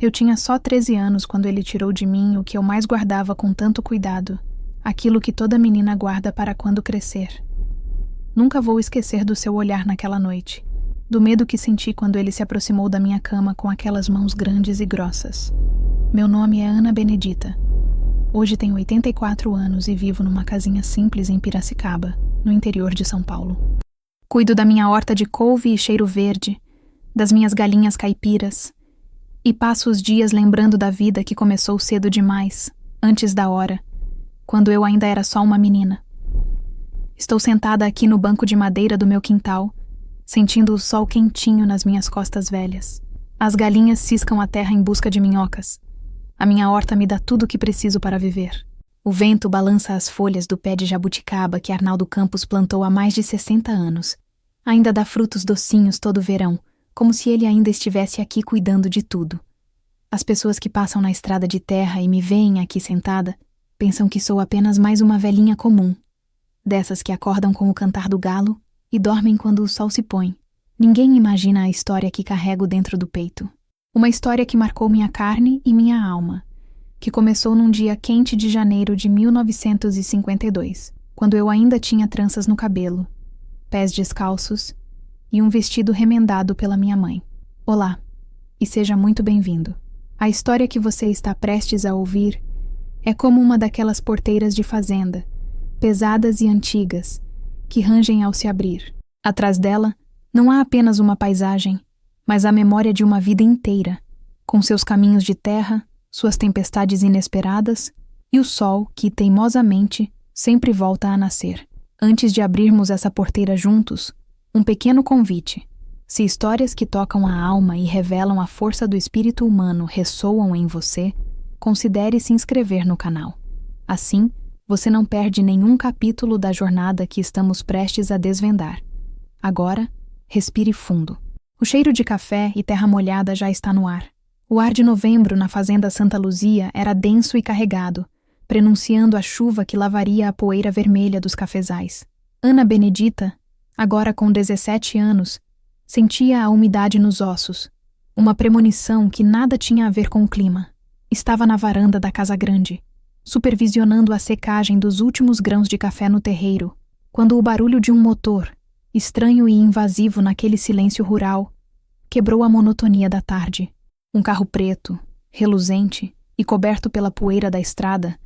Eu tinha só 13 anos quando ele tirou de mim o que eu mais guardava com tanto cuidado, aquilo que toda menina guarda para quando crescer. Nunca vou esquecer do seu olhar naquela noite, do medo que senti quando ele se aproximou da minha cama com aquelas mãos grandes e grossas. Meu nome é Ana Benedita. Hoje tenho 84 anos e vivo numa casinha simples em Piracicaba, no interior de São Paulo. Cuido da minha horta de couve e cheiro verde, das minhas galinhas caipiras, e passo os dias lembrando da vida que começou cedo demais, antes da hora, quando eu ainda era só uma menina. Estou sentada aqui no banco de madeira do meu quintal, sentindo o sol quentinho nas minhas costas velhas. As galinhas ciscam a terra em busca de minhocas. A minha horta me dá tudo o que preciso para viver. O vento balança as folhas do pé de jabuticaba que Arnaldo Campos plantou há mais de 60 anos. Ainda dá frutos docinhos todo verão, como se ele ainda estivesse aqui cuidando de tudo. As pessoas que passam na estrada de terra e me veem aqui sentada, pensam que sou apenas mais uma velhinha comum, dessas que acordam com o cantar do galo e dormem quando o sol se põe. Ninguém imagina a história que carrego dentro do peito. Uma história que marcou minha carne e minha alma, que começou num dia quente de janeiro de 1952, quando eu ainda tinha tranças no cabelo, pés descalços e um vestido remendado pela minha mãe. Olá, e seja muito bem-vindo. A história que você está prestes a ouvir é como uma daquelas porteiras de fazenda, pesadas e antigas, que rangem ao se abrir. Atrás dela, não há apenas uma paisagem, mas a memória de uma vida inteira, com seus caminhos de terra, suas tempestades inesperadas e o sol que, teimosamente, sempre volta a nascer. Antes de abrirmos essa porteira juntos, um pequeno convite. Se histórias que tocam a alma e revelam a força do espírito humano ressoam em você, considere se inscrever no canal. Assim, você não perde nenhum capítulo da jornada que estamos prestes a desvendar. Agora, respire fundo. O cheiro de café e terra molhada já está no ar. O ar de novembro na fazenda Santa Luzia era denso e carregado, prenunciando a chuva que lavaria a poeira vermelha dos cafezais. Ana Benedita, agora com 17 anos, sentia a umidade nos ossos, uma premonição que nada tinha a ver com o clima. Estava na varanda da casa grande, supervisionando a secagem dos últimos grãos de café no terreiro, quando o barulho de um motor, estranho e invasivo naquele silêncio rural, quebrou a monotonia da tarde. Um carro preto, reluzente e coberto pela poeira da estrada,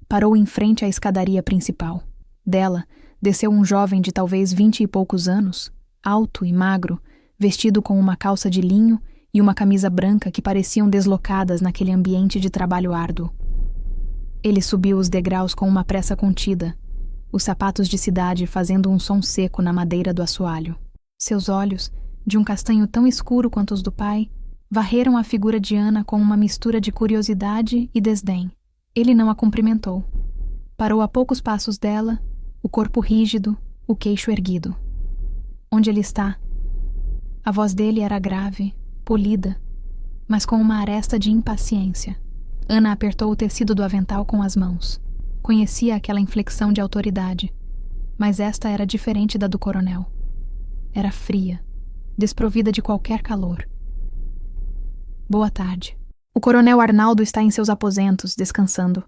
parou em frente à escadaria principal. Dela, desceu um jovem de talvez 20 e poucos anos, alto e magro, vestido com uma calça de linho e uma camisa branca que pareciam deslocadas naquele ambiente de trabalho árduo. Ele subiu os degraus com uma pressa contida, os sapatos de cidade fazendo um som seco na madeira do assoalho. Seus olhos, de um castanho tão escuro quanto os do pai, varreram a figura de Ana com uma mistura de curiosidade e desdém. Ele não a cumprimentou. Parou a poucos passos dela, o corpo rígido, o queixo erguido. Onde ele está? A voz dele era grave, polida, mas com uma aresta de impaciência. Ana apertou o tecido do avental com as mãos. Conhecia aquela inflexão de autoridade, mas esta era diferente da do coronel. Era fria, desprovida de qualquer calor. Boa tarde. O coronel Arnaldo está em seus aposentos, descansando.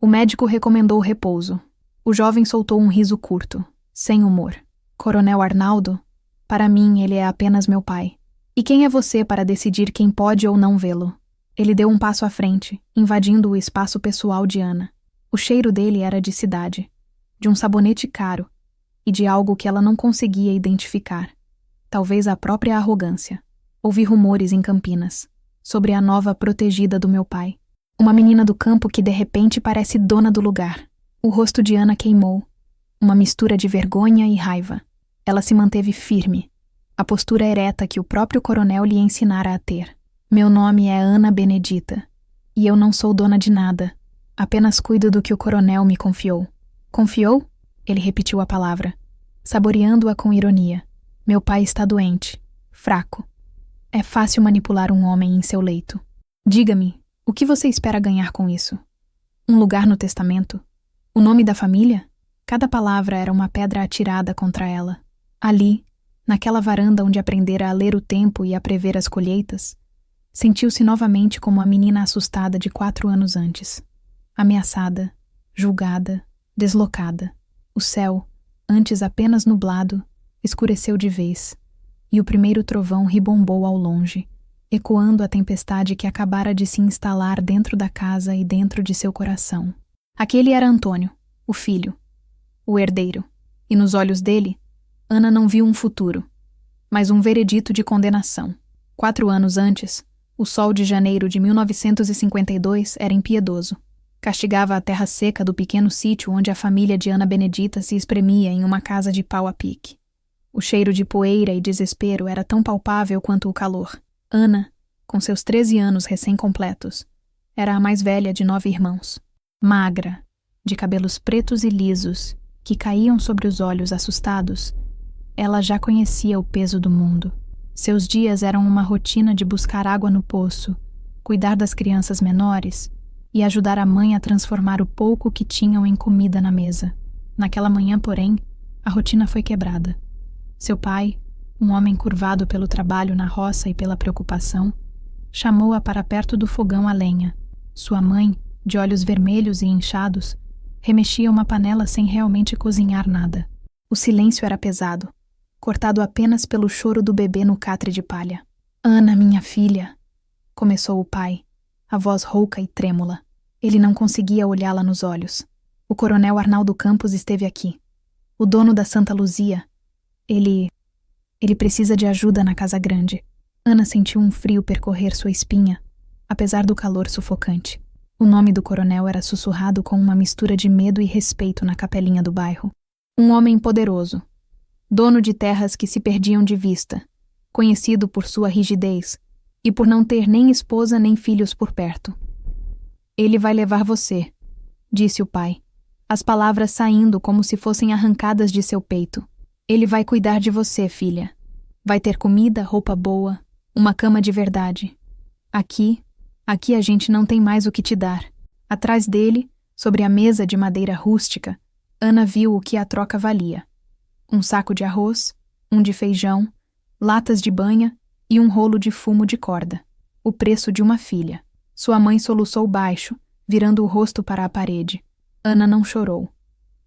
O médico recomendou repouso. O jovem soltou um riso curto, sem humor. Coronel Arnaldo? Para mim, ele é apenas meu pai. E quem é você para decidir quem pode ou não vê-lo? Ele deu um passo à frente, invadindo o espaço pessoal de Ana. O cheiro dele era de cidade, de um sabonete caro e de algo que ela não conseguia identificar. Talvez a própria arrogância. Ouvi rumores em Campinas sobre a nova protegida do meu pai. Uma menina do campo que de repente parece dona do lugar. O rosto de Ana queimou. Uma mistura de vergonha e raiva. Ela se manteve firme, a postura ereta que o próprio coronel lhe ensinara a ter. Meu nome é Ana Benedita, e eu não sou dona de nada. Apenas cuido do que o coronel me confiou. Confiou? Ele repetiu a palavra, saboreando-a com ironia. Meu pai está doente, fraco. É fácil manipular um homem em seu leito. Diga-me, o que você espera ganhar com isso? Um lugar no testamento? O nome da família? Cada palavra era uma pedra atirada contra ela. Ali, naquela varanda onde aprendera a ler o tempo e a prever as colheitas, Sentiu-se novamente como a menina assustada de 4 anos antes. Ameaçada, julgada, deslocada. O céu, antes apenas nublado, escureceu de vez, e o primeiro trovão ribombou ao longe, ecoando a tempestade que acabara de se instalar dentro da casa e dentro de seu coração. Aquele era Antônio, o filho, o herdeiro, e nos olhos dele, Ana não viu um futuro, mas um veredito de condenação. 4 anos antes, o sol de janeiro de 1952 era impiedoso. Castigava a terra seca do pequeno sítio onde a família de Ana Benedita se espremia em uma casa de pau a pique. O cheiro de poeira e desespero era tão palpável quanto o calor. Ana, com seus 13 anos recém-completos, era a mais velha de 9 irmãos. Magra, de cabelos pretos e lisos, que caíam sobre os olhos assustados, ela já conhecia o peso do mundo. Seus dias eram uma rotina de buscar água no poço, cuidar das crianças menores e ajudar a mãe a transformar o pouco que tinham em comida na mesa. Naquela manhã, porém, a rotina foi quebrada. Seu pai, um homem curvado pelo trabalho na roça e pela preocupação, chamou-a para perto do fogão a lenha. Sua mãe, de olhos vermelhos e inchados, remexia uma panela sem realmente cozinhar nada. O silêncio era pesado, cortado apenas pelo choro do bebê no catre de palha. "Ana, minha filha", começou o pai, a voz rouca e trêmula. Ele não conseguia olhá-la nos olhos. "O coronel Arnaldo Campos esteve aqui. O dono da Santa Luzia. Ele precisa de ajuda na casa grande." Ana sentiu um frio percorrer sua espinha, apesar do calor sufocante. O nome do coronel era sussurrado com uma mistura de medo e respeito na capelinha do bairro. Um homem poderoso, dono de terras que se perdiam de vista, conhecido por sua rigidez e por não ter nem esposa nem filhos por perto. "Ele vai levar você", disse o pai, as palavras saindo como se fossem arrancadas de seu peito. "Ele vai cuidar de você, filha. Vai ter comida, roupa boa, uma cama de verdade. Aqui a gente não tem mais o que te dar." Atrás dele, sobre a mesa de madeira rústica, Ana viu o que a troca valia. Um saco de arroz, um de feijão, latas de banha e um rolo de fumo de corda. O preço de uma filha. Sua mãe soluçou baixo, virando o rosto para a parede. Ana não chorou.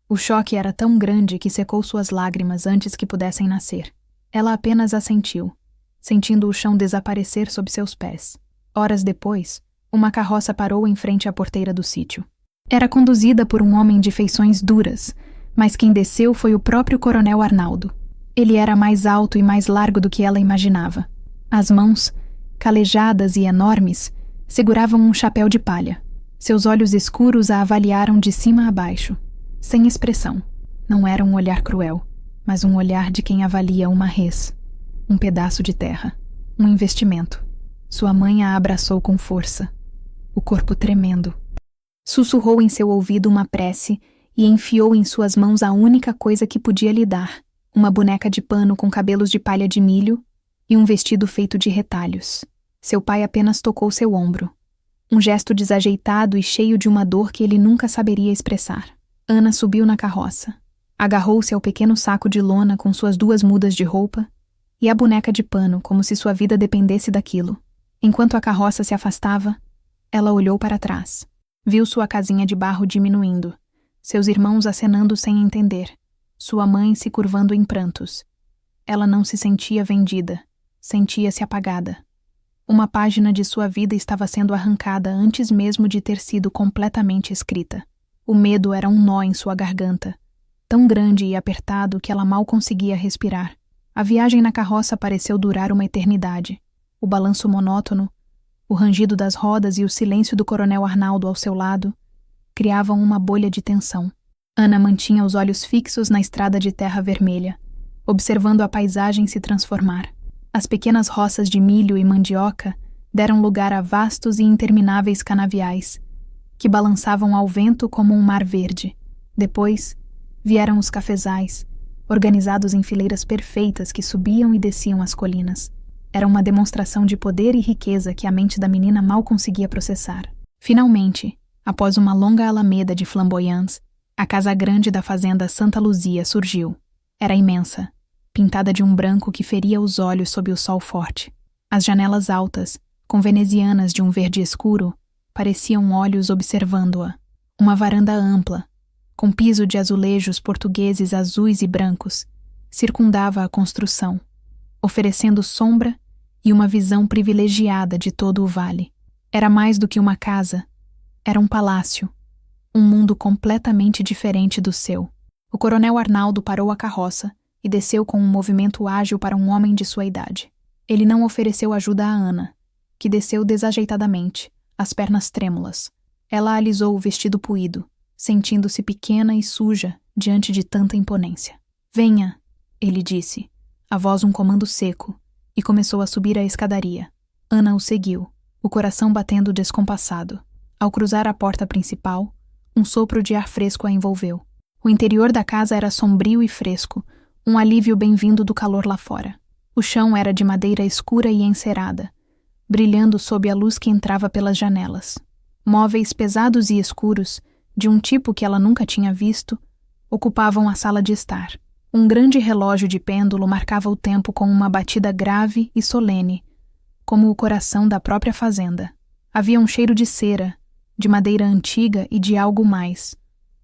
O choque era tão grande que secou suas lágrimas antes que pudessem nascer. Ela apenas assentiu, sentindo o chão desaparecer sob seus pés. Horas depois, uma carroça parou em frente à porteira do sítio. Era conduzida por um homem de feições duras, mas quem desceu foi o próprio coronel Arnaldo. Ele era mais alto e mais largo do que ela imaginava. As mãos, calejadas e enormes, seguravam um chapéu de palha. Seus olhos escuros a avaliaram de cima a baixo, sem expressão. Não era um olhar cruel, mas um olhar de quem avalia uma res, um pedaço de terra, um investimento. Sua mãe a abraçou com força, o corpo tremendo. Sussurrou em seu ouvido uma prece e enfiou em suas mãos a única coisa que podia lhe dar, uma boneca de pano com cabelos de palha de milho e um vestido feito de retalhos. Seu pai apenas tocou seu ombro, um gesto desajeitado e cheio de uma dor que ele nunca saberia expressar. Ana subiu na carroça, agarrou-se ao pequeno saco de lona com suas 2 mudas de roupa e a boneca de pano como se sua vida dependesse daquilo. Enquanto a carroça se afastava, ela olhou para trás. Viu sua casinha de barro diminuindo, seus irmãos acenando sem entender, sua mãe se curvando em prantos. Ela não se sentia vendida, sentia-se apagada. Uma página de sua vida estava sendo arrancada antes mesmo de ter sido completamente escrita. O medo era um nó em sua garganta, tão grande e apertado que ela mal conseguia respirar. A viagem na carroça pareceu durar uma eternidade. O balanço monótono, o rangido das rodas e o silêncio do coronel Arnaldo ao seu lado criavam uma bolha de tensão. Ana mantinha os olhos fixos na estrada de terra vermelha, observando a paisagem se transformar. As pequenas roças de milho e mandioca deram lugar a vastos e intermináveis canaviais, que balançavam ao vento como um mar verde. Depois, vieram os cafezais, organizados em fileiras perfeitas que subiam e desciam as colinas. Era uma demonstração de poder e riqueza que a mente da menina mal conseguia processar. Finalmente, após uma longa alameda de flamboyants, a casa grande da fazenda Santa Luzia surgiu. Era imensa, pintada de um branco que feria os olhos sob o sol forte. As janelas altas, com venezianas de um verde escuro, pareciam olhos observando-a. Uma varanda ampla, com piso de azulejos portugueses azuis e brancos, circundava a construção, oferecendo sombra e uma visão privilegiada de todo o vale. Era mais do que uma casa, era um palácio, um mundo completamente diferente do seu. O coronel Arnaldo parou a carroça e desceu com um movimento ágil para um homem de sua idade. Ele não ofereceu ajuda a Ana, que desceu desajeitadamente, as pernas trêmulas. Ela alisou o vestido puído, sentindo-se pequena e suja diante de tanta imponência. Venha, ele disse, a voz um comando seco, e começou a subir a escadaria. Ana o seguiu, o coração batendo descompassado. Ao cruzar a porta principal, um sopro de ar fresco a envolveu. O interior da casa era sombrio e fresco, um alívio bem-vindo do calor lá fora. O chão era de madeira escura e encerada, brilhando sob a luz que entrava pelas janelas. Móveis pesados e escuros, de um tipo que ela nunca tinha visto, ocupavam a sala de estar. Um grande relógio de pêndulo marcava o tempo com uma batida grave e solene, como o coração da própria fazenda. Havia um cheiro de cera, de madeira antiga e de algo mais.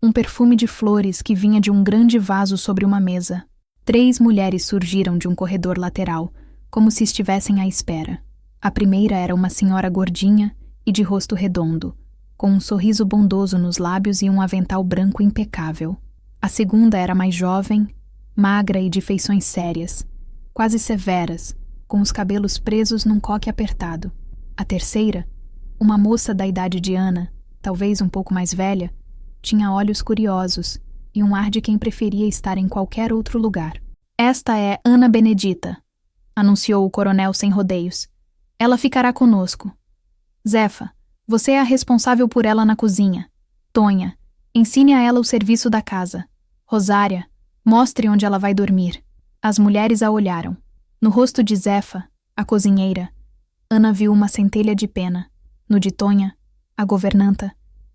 Um perfume de flores que vinha de um grande vaso sobre uma mesa. 3 mulheres surgiram de um corredor lateral, como se estivessem à espera. A primeira era uma senhora gordinha e de rosto redondo, com um sorriso bondoso nos lábios e um avental branco impecável. A segunda era mais jovem, magra e de feições sérias, quase severas, com os cabelos presos num coque apertado. A terceira, uma moça da idade de Ana, talvez um pouco mais velha, tinha olhos curiosos e um ar de quem preferia estar em qualquer outro lugar. Esta é Ana Benedita, anunciou o coronel sem rodeios. Ela ficará conosco. Zefa, você é a responsável por ela na cozinha. Tonha, ensine a ela o serviço da casa. Rosária, mostre onde ela vai dormir. As mulheres a olharam. No rosto de Zefa, a cozinheira, Ana viu uma centelha de pena. No de Tonha, a governanta,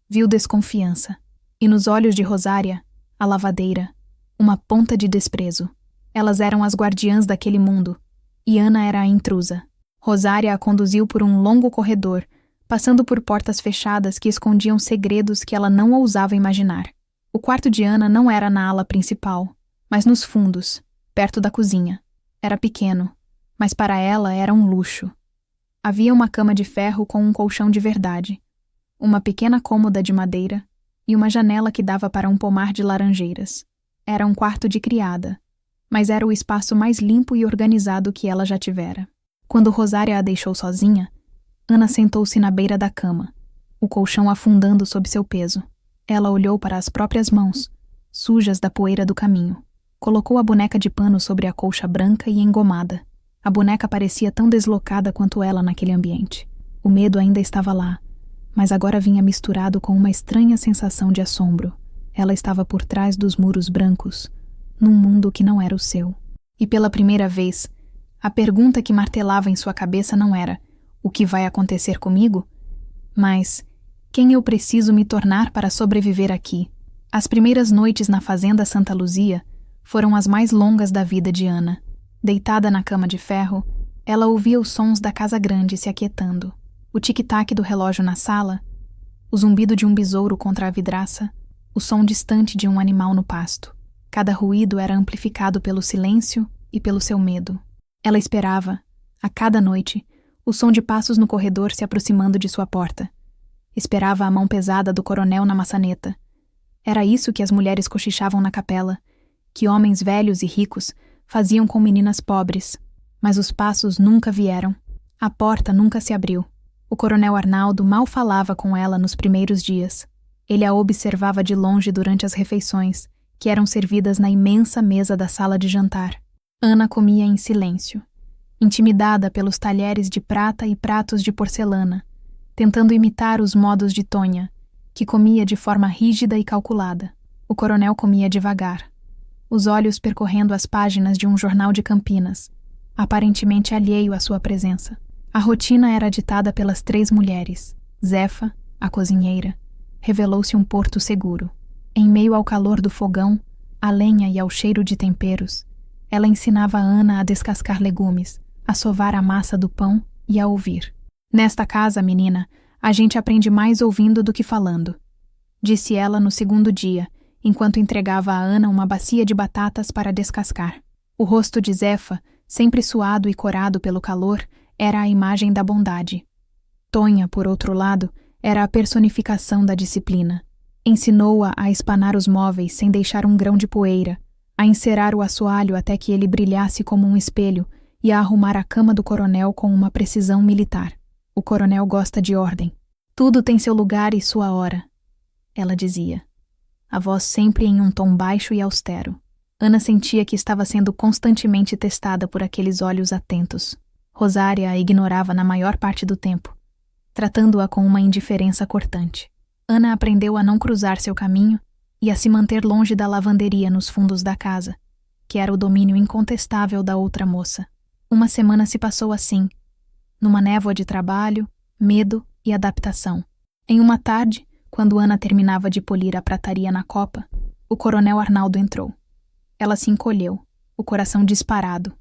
viu desconfiança. E nos olhos de Rosária, a lavadeira, uma ponta de desprezo. Elas eram as guardiãs daquele mundo, e Ana era a intrusa. Rosária a conduziu por um longo corredor, passando por portas fechadas que escondiam segredos que ela não ousava imaginar. O quarto de Ana não era na ala principal, mas nos fundos, perto da cozinha. Era pequeno, mas para ela era um luxo. Havia uma cama de ferro com um colchão de verdade, uma pequena cômoda de madeira e uma janela que dava para um pomar de laranjeiras. Era um quarto de criada, mas era o espaço mais limpo e organizado que ela já tivera. Quando Rosária a deixou sozinha, Ana sentou-se na beira da cama, o colchão afundando sob seu peso. Ela olhou para as próprias mãos, sujas da poeira do caminho. Colocou a boneca de pano sobre a colcha branca e engomada. A boneca parecia tão deslocada quanto ela naquele ambiente. O medo ainda estava lá, mas agora vinha misturado com uma estranha sensação de assombro. Ela estava por trás dos muros brancos, num mundo que não era o seu. E pela primeira vez, a pergunta que martelava em sua cabeça não era "o que vai acontecer comigo?", mas "quem eu preciso me tornar para sobreviver aqui?". As primeiras noites na fazenda Santa Luzia foram as mais longas da vida de Ana. Deitada na cama de ferro, ela ouvia os sons da casa grande se aquietando. O tic-tac do relógio na sala, o zumbido de um besouro contra a vidraça, o som distante de um animal no pasto. Cada ruído era amplificado pelo silêncio e pelo seu medo. Ela esperava, a cada noite, o som de passos no corredor se aproximando de sua porta. Esperava a mão pesada do coronel na maçaneta. Era isso que as mulheres cochichavam na capela, que homens velhos e ricos faziam com meninas pobres. Mas os passos nunca vieram. A porta nunca se abriu. O coronel Arnaldo mal falava com ela nos primeiros dias. Ele a observava de longe durante as refeições, que eram servidas na imensa mesa da sala de jantar. Ana comia em silêncio, intimidada pelos talheres de prata e pratos de porcelana, tentando imitar os modos de Tonha, que comia de forma rígida e calculada. O coronel comia devagar, os olhos percorrendo as páginas de um jornal de Campinas, aparentemente alheio à sua presença. A rotina era ditada pelas 3 mulheres. Zefa, a cozinheira, revelou-se um porto seguro. Em meio ao calor do fogão, à lenha e ao cheiro de temperos, ela ensinava a Ana a descascar legumes, a sovar a massa do pão e a ouvir. Nesta casa, menina, a gente aprende mais ouvindo do que falando, disse ela no segundo dia, enquanto entregava a Ana uma bacia de batatas para descascar. O rosto de Zefa, sempre suado e corado pelo calor, era a imagem da bondade. Tonha, por outro lado, era a personificação da disciplina. Ensinou-a a espanar os móveis sem deixar um grão de poeira, a encerar o assoalho até que ele brilhasse como um espelho e a arrumar a cama do coronel com uma precisão militar. O coronel gosta de ordem. Tudo tem seu lugar e sua hora, ela dizia. A voz sempre em um tom baixo e austero. Ana sentia que estava sendo constantemente testada por aqueles olhos atentos. Rosária a ignorava na maior parte do tempo, tratando-a com uma indiferença cortante. Ana aprendeu a não cruzar seu caminho e a se manter longe da lavanderia nos fundos da casa, que era o domínio incontestável da outra moça. Uma semana se passou assim, numa névoa de trabalho, medo e adaptação. Em uma tarde, quando Ana terminava de polir a prataria na copa, o coronel Arnaldo entrou. Ela se encolheu, o coração disparado.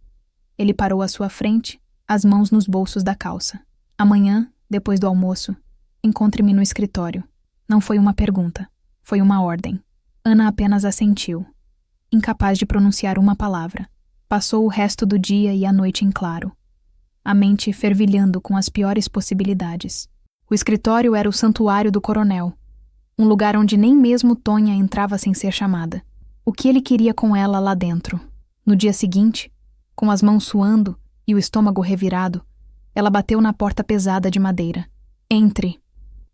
Ele parou à sua frente, as mãos nos bolsos da calça. Amanhã, depois do almoço, encontre-me no escritório. Não foi uma pergunta, foi uma ordem. Ana apenas assentiu, incapaz de pronunciar uma palavra. Passou o resto do dia e a noite em claro, a mente fervilhando com as piores possibilidades. O escritório era o santuário do coronel, um lugar onde nem mesmo Tonha entrava sem ser chamada. O que ele queria com ela lá dentro? No dia seguinte, com as mãos suando e o estômago revirado, ela bateu na porta pesada de madeira. Entre!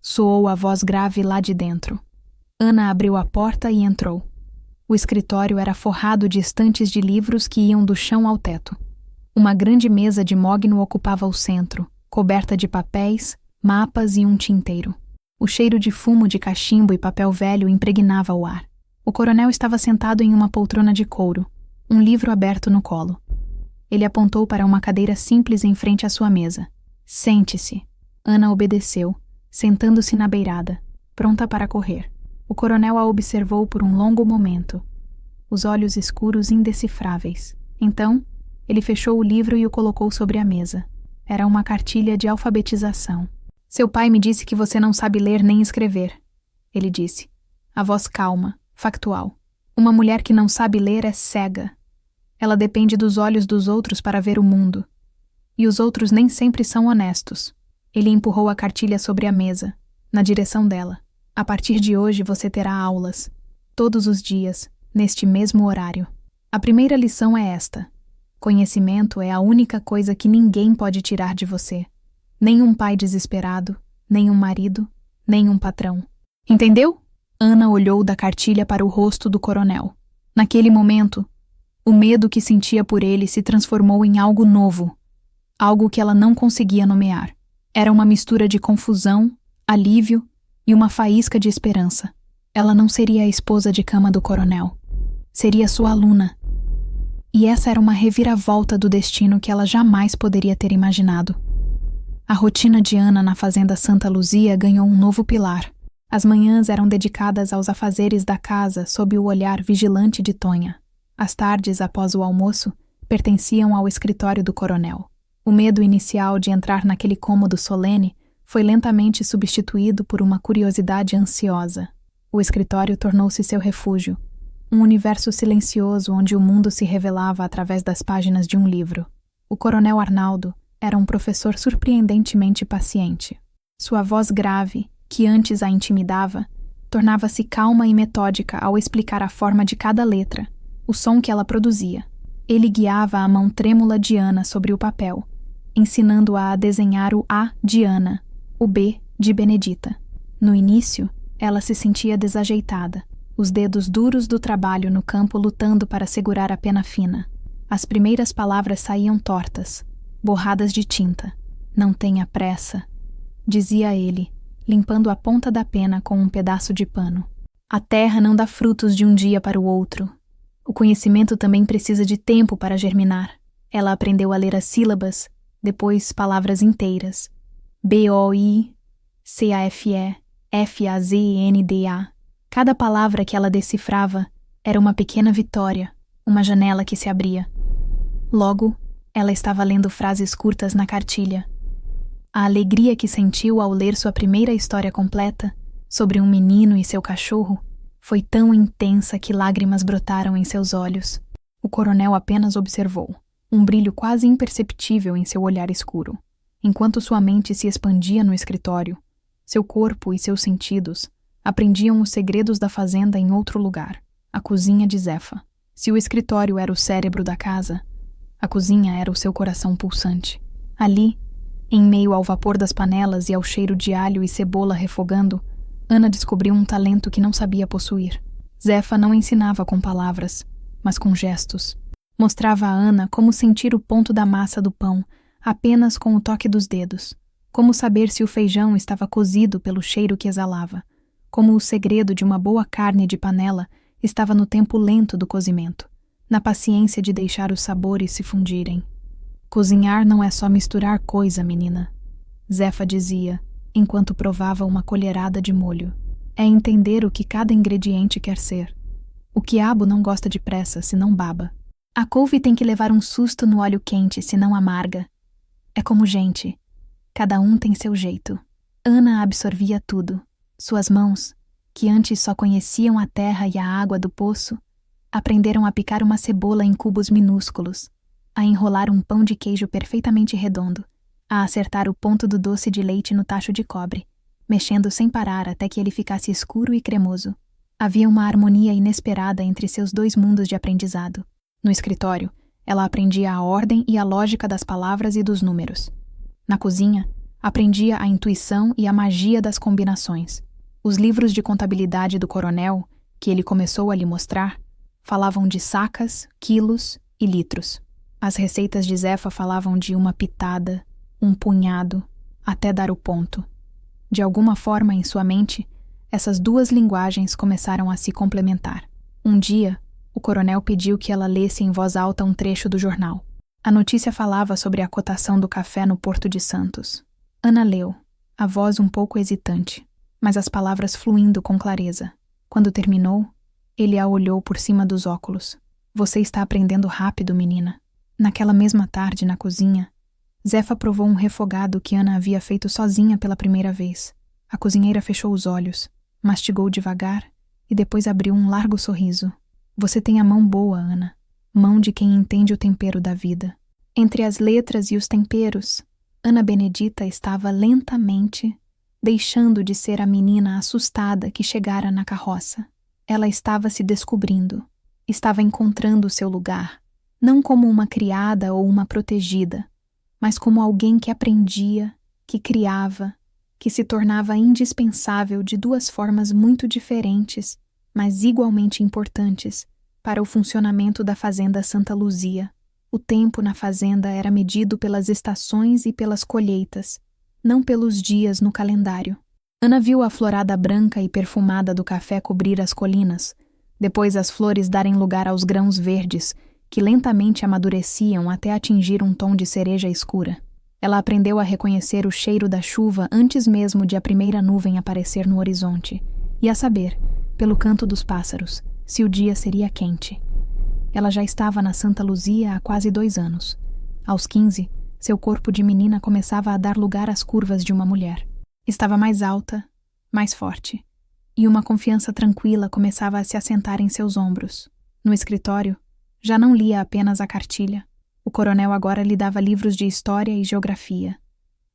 Soou a voz grave lá de dentro. Ana abriu a porta e entrou. O escritório era forrado de estantes de livros que iam do chão ao teto. Uma grande mesa de mogno ocupava o centro, coberta de papéis, mapas e um tinteiro. O cheiro de fumo de cachimbo e papel velho impregnava o ar. O coronel estava sentado em uma poltrona de couro, um livro aberto no colo. Ele apontou para uma cadeira simples em frente à sua mesa. Sente-se. Ana obedeceu, sentando-se na beirada, pronta para correr. O coronel a observou por um longo momento, os olhos escuros indecifráveis. Então, ele fechou o livro e o colocou sobre a mesa. Era uma cartilha de alfabetização. Seu pai me disse que você não sabe ler nem escrever, ele disse. A voz calma, factual. Uma mulher que não sabe ler é cega. Ela depende dos olhos dos outros para ver o mundo. E os outros nem sempre são honestos. Ele empurrou a cartilha sobre a mesa, na direção dela. A partir de hoje você terá aulas, todos os dias, neste mesmo horário. A primeira lição é esta. Conhecimento é a única coisa que ninguém pode tirar de você. Nem um pai desesperado, nem um marido, nem um patrão. Entendeu? Ana olhou da cartilha para o rosto do coronel. Naquele momento, o medo que sentia por ele se transformou em algo novo, algo que ela não conseguia nomear. Era uma mistura de confusão, alívio e uma faísca de esperança. Ela não seria a esposa de cama do coronel. Seria sua aluna. E essa era uma reviravolta do destino que ela jamais poderia ter imaginado. A rotina de Ana na fazenda Santa Luzia ganhou um novo pilar. As manhãs eram dedicadas aos afazeres da casa sob o olhar vigilante de Tonha. As tardes, após o almoço, pertenciam ao escritório do coronel. O medo inicial de entrar naquele cômodo solene foi lentamente substituído por uma curiosidade ansiosa. O escritório tornou-se seu refúgio, um universo silencioso onde o mundo se revelava através das páginas de um livro. O coronel Arnaldo era um professor surpreendentemente paciente. Sua voz grave, que antes a intimidava, tornava-se calma e metódica ao explicar a forma de cada letra, o som que ela produzia. Ele guiava a mão trêmula de Ana sobre o papel, ensinando-a a desenhar o A de Ana, o B de Benedita. No início, ela se sentia desajeitada, os dedos duros do trabalho no campo lutando para segurar a pena fina. As primeiras palavras saíam tortas, borradas de tinta. Não tenha pressa, dizia ele, limpando a ponta da pena com um pedaço de pano. A terra não dá frutos de um dia para o outro. O conhecimento também precisa de tempo para germinar. Ela aprendeu a ler as sílabas, depois palavras inteiras. B-O-I-C-A-F-E, F-A-Z-N-D-A. Cada palavra que ela decifrava era uma pequena vitória, uma janela que se abria. Logo, ela estava lendo frases curtas na cartilha. A alegria que sentiu ao ler sua primeira história completa, sobre um menino e seu cachorro, foi tão intensa que lágrimas brotaram em seus olhos. O coronel apenas observou, um brilho quase imperceptível em seu olhar escuro. Enquanto sua mente se expandia no escritório, seu corpo e seus sentidos aprendiam os segredos da fazenda em outro lugar, a cozinha de Zefa. Se o escritório era o cérebro da casa, a cozinha era o seu coração pulsante. Ali, em meio ao vapor das panelas e ao cheiro de alho e cebola refogando, Ana descobriu um talento que não sabia possuir. Zefa não ensinava com palavras, mas com gestos. Mostrava a Ana como sentir o ponto da massa do pão apenas com o toque dos dedos, como saber se o feijão estava cozido pelo cheiro que exalava, como o segredo de uma boa carne de panela estava no tempo lento do cozimento, na paciência de deixar os sabores se fundirem. Cozinhar não é só misturar coisa, menina, Zefa dizia, enquanto provava uma colherada de molho. É entender o que cada ingrediente quer ser. O quiabo não gosta de pressa, senão baba. A couve tem que levar um susto no óleo quente, senão amarga. É como gente. Cada um tem seu jeito. Ana absorvia tudo. Suas mãos, que antes só conheciam a terra e a água do poço, aprenderam a picar uma cebola em cubos minúsculos, a enrolar um pão de queijo perfeitamente redondo, a acertar o ponto do doce de leite no tacho de cobre, mexendo sem parar até que ele ficasse escuro e cremoso. Havia uma harmonia inesperada entre seus dois mundos de aprendizado. No escritório, ela aprendia a ordem e a lógica das palavras e dos números. Na cozinha, aprendia a intuição e a magia das combinações. Os livros de contabilidade do coronel, que ele começou a lhe mostrar, falavam de sacas, quilos e litros. As receitas de Zefa falavam de uma pitada, um punhado, até dar o ponto. De alguma forma em sua mente, essas duas linguagens começaram a se complementar. Um dia, o coronel pediu que ela lesse em voz alta um trecho do jornal. A notícia falava sobre a cotação do café no Porto de Santos. Ana leu, a voz um pouco hesitante, mas as palavras fluindo com clareza. Quando terminou, ele a olhou por cima dos óculos. Você está aprendendo rápido, menina. Naquela mesma tarde, na cozinha, Zefa provou um refogado que Ana havia feito sozinha pela primeira vez. A cozinheira fechou os olhos, mastigou devagar e depois abriu um largo sorriso. Você tem a mão boa, Ana. Mão de quem entende o tempero da vida. Entre as letras e os temperos, Ana Benedita estava lentamente deixando de ser a menina assustada que chegara na carroça. Ela estava se descobrindo, estava encontrando o seu lugar, não como uma criada ou uma protegida, mas como alguém que aprendia, que criava, que se tornava indispensável de duas formas muito diferentes, mas igualmente importantes, para o funcionamento da fazenda Santa Luzia. O tempo na fazenda era medido pelas estações e pelas colheitas, não pelos dias no calendário. Ana viu a florada branca e perfumada do café cobrir as colinas, depois as flores darem lugar aos grãos verdes, que lentamente amadureciam até atingir um tom de cereja escura. Ela aprendeu a reconhecer o cheiro da chuva antes mesmo de a primeira nuvem aparecer no horizonte, e a saber, pelo canto dos pássaros, se o dia seria quente. Ela já estava na Santa Luzia há quase 2 anos. Aos 15, seu corpo de menina começava a dar lugar às curvas de uma mulher. Estava mais alta, mais forte, e uma confiança tranquila começava a se assentar em seus ombros. No escritório, já não lia apenas a cartilha. O coronel agora lhe dava livros de história e geografia,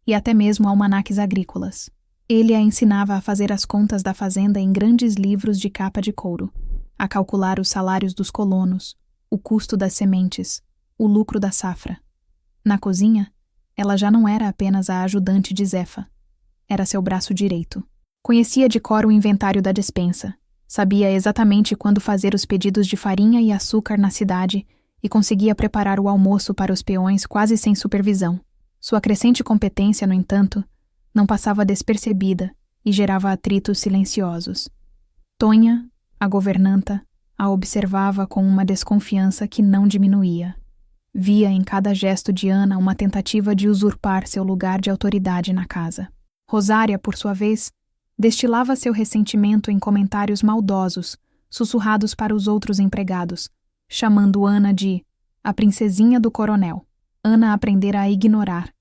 e até mesmo almanaques agrícolas. Ele a ensinava a fazer as contas da fazenda em grandes livros de capa de couro, a calcular os salários dos colonos, o custo das sementes, o lucro da safra. Na cozinha, ela já não era apenas a ajudante de Zefa. Era seu braço direito. Conhecia de cor o inventário da despensa. Sabia exatamente quando fazer os pedidos de farinha e açúcar na cidade e conseguia preparar o almoço para os peões quase sem supervisão. Sua crescente competência, no entanto, não passava despercebida e gerava atritos silenciosos. Tonha, a governanta, a observava com uma desconfiança que não diminuía. Via em cada gesto de Ana uma tentativa de usurpar seu lugar de autoridade na casa. Rosária, por sua vez, destilava seu ressentimento em comentários maldosos, sussurrados para os outros empregados, chamando Ana de a princesinha do coronel. Ana aprendera a ignorar,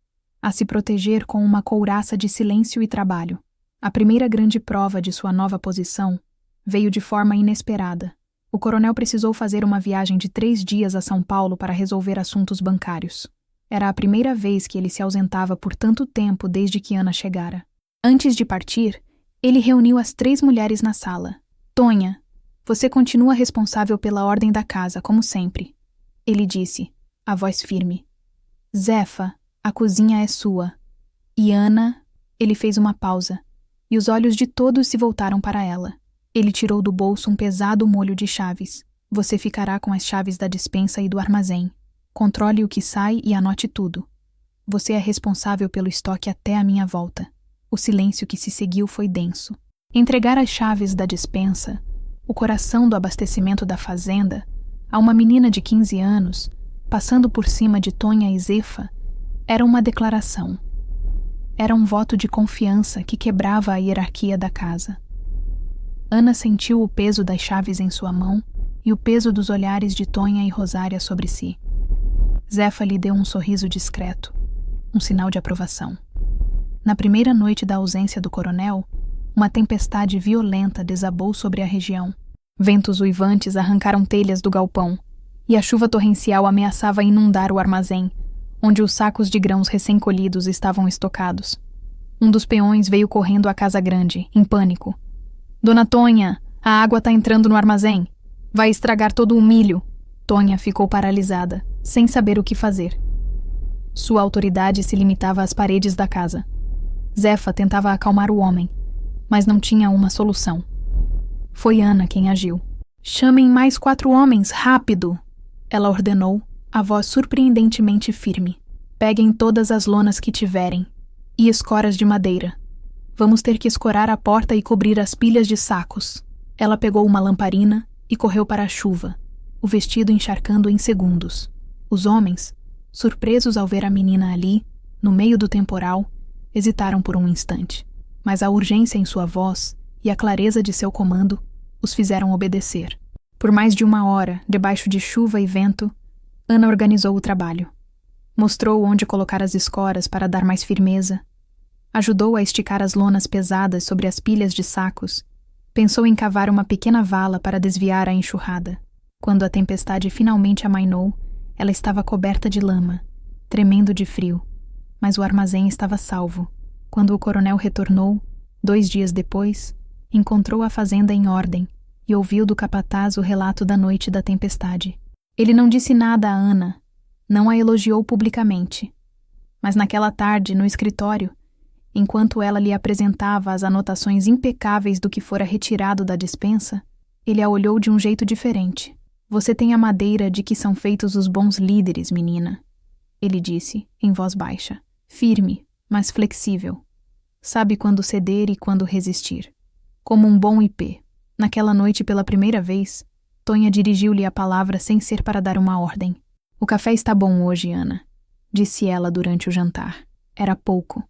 a se proteger com uma couraça de silêncio e trabalho. A primeira grande prova de sua nova posição veio de forma inesperada. O coronel precisou fazer uma viagem de 3 dias a São Paulo para resolver assuntos bancários. Era a primeira vez que ele se ausentava por tanto tempo desde que Ana chegara. Antes de partir, ele reuniu as 3 mulheres na sala. Tonha, você continua responsável pela ordem da casa, como sempre. Ele disse, a voz firme. Zefa, a cozinha é sua. E Ana, ele fez uma pausa, e os olhos de todos se voltaram para ela. Ele tirou do bolso um pesado molho de chaves. Você ficará com as chaves da despensa e do armazém. Controle o que sai e anote tudo. Você é responsável pelo estoque até a minha volta. O silêncio que se seguiu foi denso. Entregar as chaves da despensa, o coração do abastecimento da fazenda, a uma menina de 15 anos, passando por cima de Tonha e Zefa, era uma declaração. Era um voto de confiança que quebrava a hierarquia da casa. Ana sentiu o peso das chaves em sua mão e o peso dos olhares de Tonha e Rosária sobre si. Zefa lhe deu um sorriso discreto, um sinal de aprovação. Na primeira noite da ausência do coronel, uma tempestade violenta desabou sobre a região. Ventos uivantes arrancaram telhas do galpão, e a chuva torrencial ameaçava inundar o armazém, onde os sacos de grãos recém-colhidos estavam estocados. Um dos peões veio correndo à casa grande, em pânico. Dona Tonha, a água está entrando no armazém. Vai estragar todo o milho. Tonha ficou paralisada, sem saber o que fazer. Sua autoridade se limitava às paredes da casa. Zefa tentava acalmar o homem, mas não tinha uma solução. Foi Ana quem agiu. Chamem mais 4 homens, rápido! Ela ordenou, a voz surpreendentemente firme. Peguem todas as lonas que tiverem, e escoras de madeira. Vamos ter que escorar a porta e cobrir as pilhas de sacos. Ela pegou uma lamparina e correu para a chuva, o vestido encharcando em segundos. Os homens, surpresos ao ver a menina ali, no meio do temporal, hesitaram por um instante. Mas a urgência em sua voz e a clareza de seu comando os fizeram obedecer. Por mais de 1 hora, debaixo de chuva e vento, Ana organizou o trabalho. Mostrou onde colocar as escoras para dar mais firmeza. Ajudou a esticar as lonas pesadas sobre as pilhas de sacos. Pensou em cavar uma pequena vala para desviar a enxurrada. Quando a tempestade finalmente amainou, ela estava coberta de lama, tremendo de frio. Mas o armazém estava salvo. Quando o coronel retornou, 2 dias depois, encontrou a fazenda em ordem e ouviu do capataz o relato da noite da tempestade. Ele não disse nada a Ana, não a elogiou publicamente. Mas naquela tarde, no escritório, enquanto ela lhe apresentava as anotações impecáveis do que fora retirado da despensa, ele a olhou de um jeito diferente. Você tem a madeira de que são feitos os bons líderes, menina, ele disse, em voz baixa, firme, mas flexível. Sabe quando ceder e quando resistir. Como um bom IP. Naquela noite, pela primeira vez, Tonha dirigiu-lhe a palavra sem ser para dar uma ordem. O café está bom hoje, Ana, disse ela durante o jantar. Era pouco.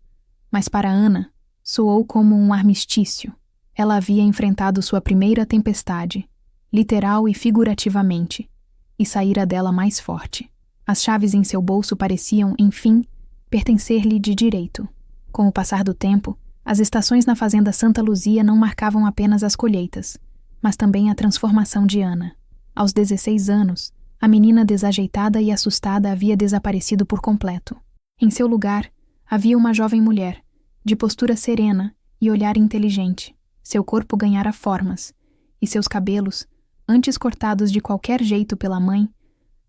Mas para Ana, soou como um armistício. Ela havia enfrentado sua primeira tempestade, literal e figurativamente, e saíra dela mais forte. As chaves em seu bolso pareciam, enfim, pertencer-lhe de direito. Com o passar do tempo, as estações na fazenda Santa Luzia não marcavam apenas as colheitas, mas também a transformação de Ana. Aos 16 anos, a menina desajeitada e assustada havia desaparecido por completo. Em seu lugar, havia uma jovem mulher, de postura serena e olhar inteligente. Seu corpo ganhara formas, e seus cabelos, antes cortados de qualquer jeito pela mãe,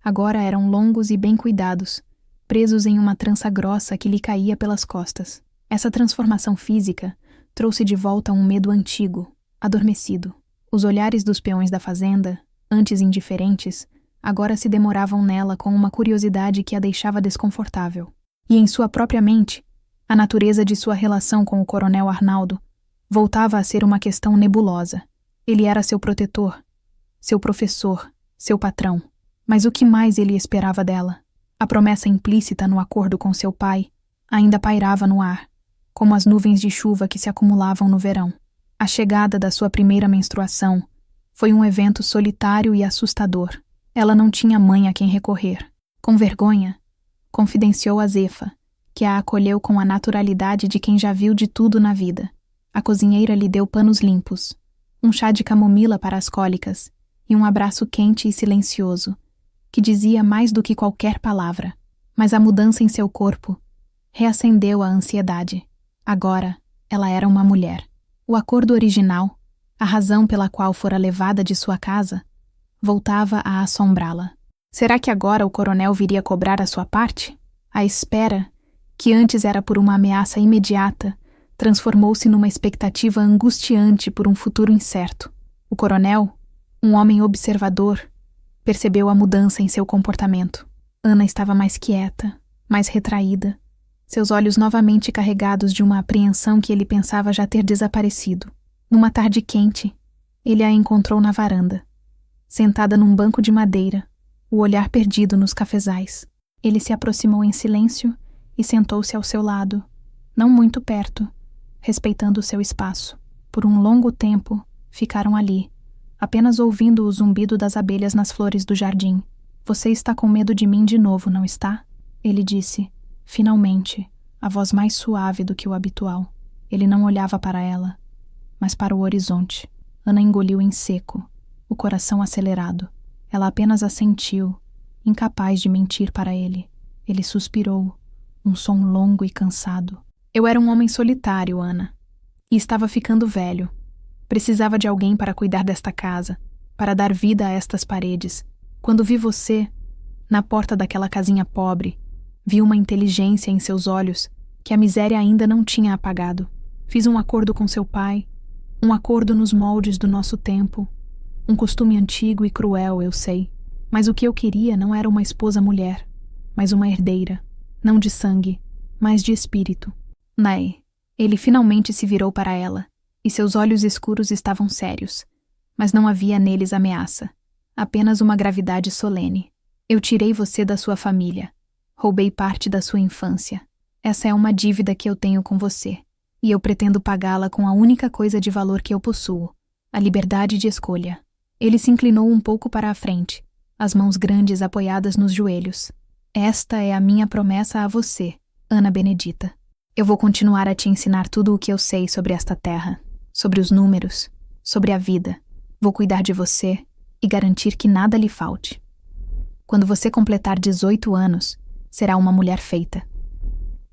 agora eram longos e bem cuidados, presos em uma trança grossa que lhe caía pelas costas. Essa transformação física trouxe de volta um medo antigo, adormecido. Os olhares dos peões da fazenda, antes indiferentes, agora se demoravam nela com uma curiosidade que a deixava desconfortável. E em sua própria mente, a natureza de sua relação com o coronel Arnaldo voltava a ser uma questão nebulosa. Ele era seu protetor, seu professor, seu patrão. Mas o que mais ele esperava dela? A promessa implícita no acordo com seu pai ainda pairava no ar, como as nuvens de chuva que se acumulavam no verão. A chegada da sua primeira menstruação foi um evento solitário e assustador. Ela não tinha mãe a quem recorrer. Com vergonha, confidenciou a Zefa que a acolheu com a naturalidade de quem já viu de tudo na vida. A cozinheira lhe deu panos limpos, um chá de camomila para as cólicas e um abraço quente e silencioso, que dizia mais do que qualquer palavra. Mas a mudança em seu corpo reacendeu a ansiedade. Agora, ela era uma mulher. O acordo original, a razão pela qual fora levada de sua casa, voltava a assombrá-la. Será que agora o coronel viria cobrar a sua parte? A espera, que antes era por uma ameaça imediata, transformou-se numa expectativa angustiante por um futuro incerto. O coronel, um homem observador, percebeu a mudança em seu comportamento. Ana estava mais quieta, mais retraída, seus olhos novamente carregados de uma apreensão que ele pensava já ter desaparecido. Numa tarde quente, ele a encontrou na varanda, sentada num banco de madeira, o olhar perdido nos cafezais. Ele se aproximou em silêncio e sentou-se ao seu lado, não muito perto, respeitando o seu espaço. Por um longo tempo, ficaram ali, apenas ouvindo o zumbido das abelhas nas flores do jardim. Você está com medo de mim de novo, não está? Ele disse, finalmente, a voz mais suave do que o habitual. Ele não olhava para ela, mas para o horizonte. Ana engoliu em seco, o coração acelerado. Ela apenas assentiu, incapaz de mentir para ele. Ele suspirou, um som longo e cansado. Eu era um homem solitário, Ana, e estava ficando velho. Precisava de alguém para cuidar desta casa, para dar vida a estas paredes. Quando vi você, na porta daquela casinha pobre, vi uma inteligência em seus olhos que a miséria ainda não tinha apagado. Fiz um acordo com seu pai, um acordo nos moldes do nosso tempo, um costume antigo e cruel, eu sei. Mas o que eu queria não era uma esposa-mulher, mas uma herdeira, não de sangue, mas de espírito. Nay, ele finalmente se virou para ela, e seus olhos escuros estavam sérios, mas não havia neles ameaça, apenas uma gravidade solene. Eu tirei você da sua família, roubei parte da sua infância. Essa é uma dívida que eu tenho com você, e eu pretendo pagá-la com a única coisa de valor que eu possuo, a liberdade de escolha. Ele se inclinou um pouco para a frente, as mãos grandes apoiadas nos joelhos. Esta é a minha promessa a você, Ana Benedita. Eu vou continuar a te ensinar tudo o que eu sei sobre esta terra, sobre os números, sobre a vida. Vou cuidar de você e garantir que nada lhe falte. Quando você completar 18 anos, será uma mulher feita.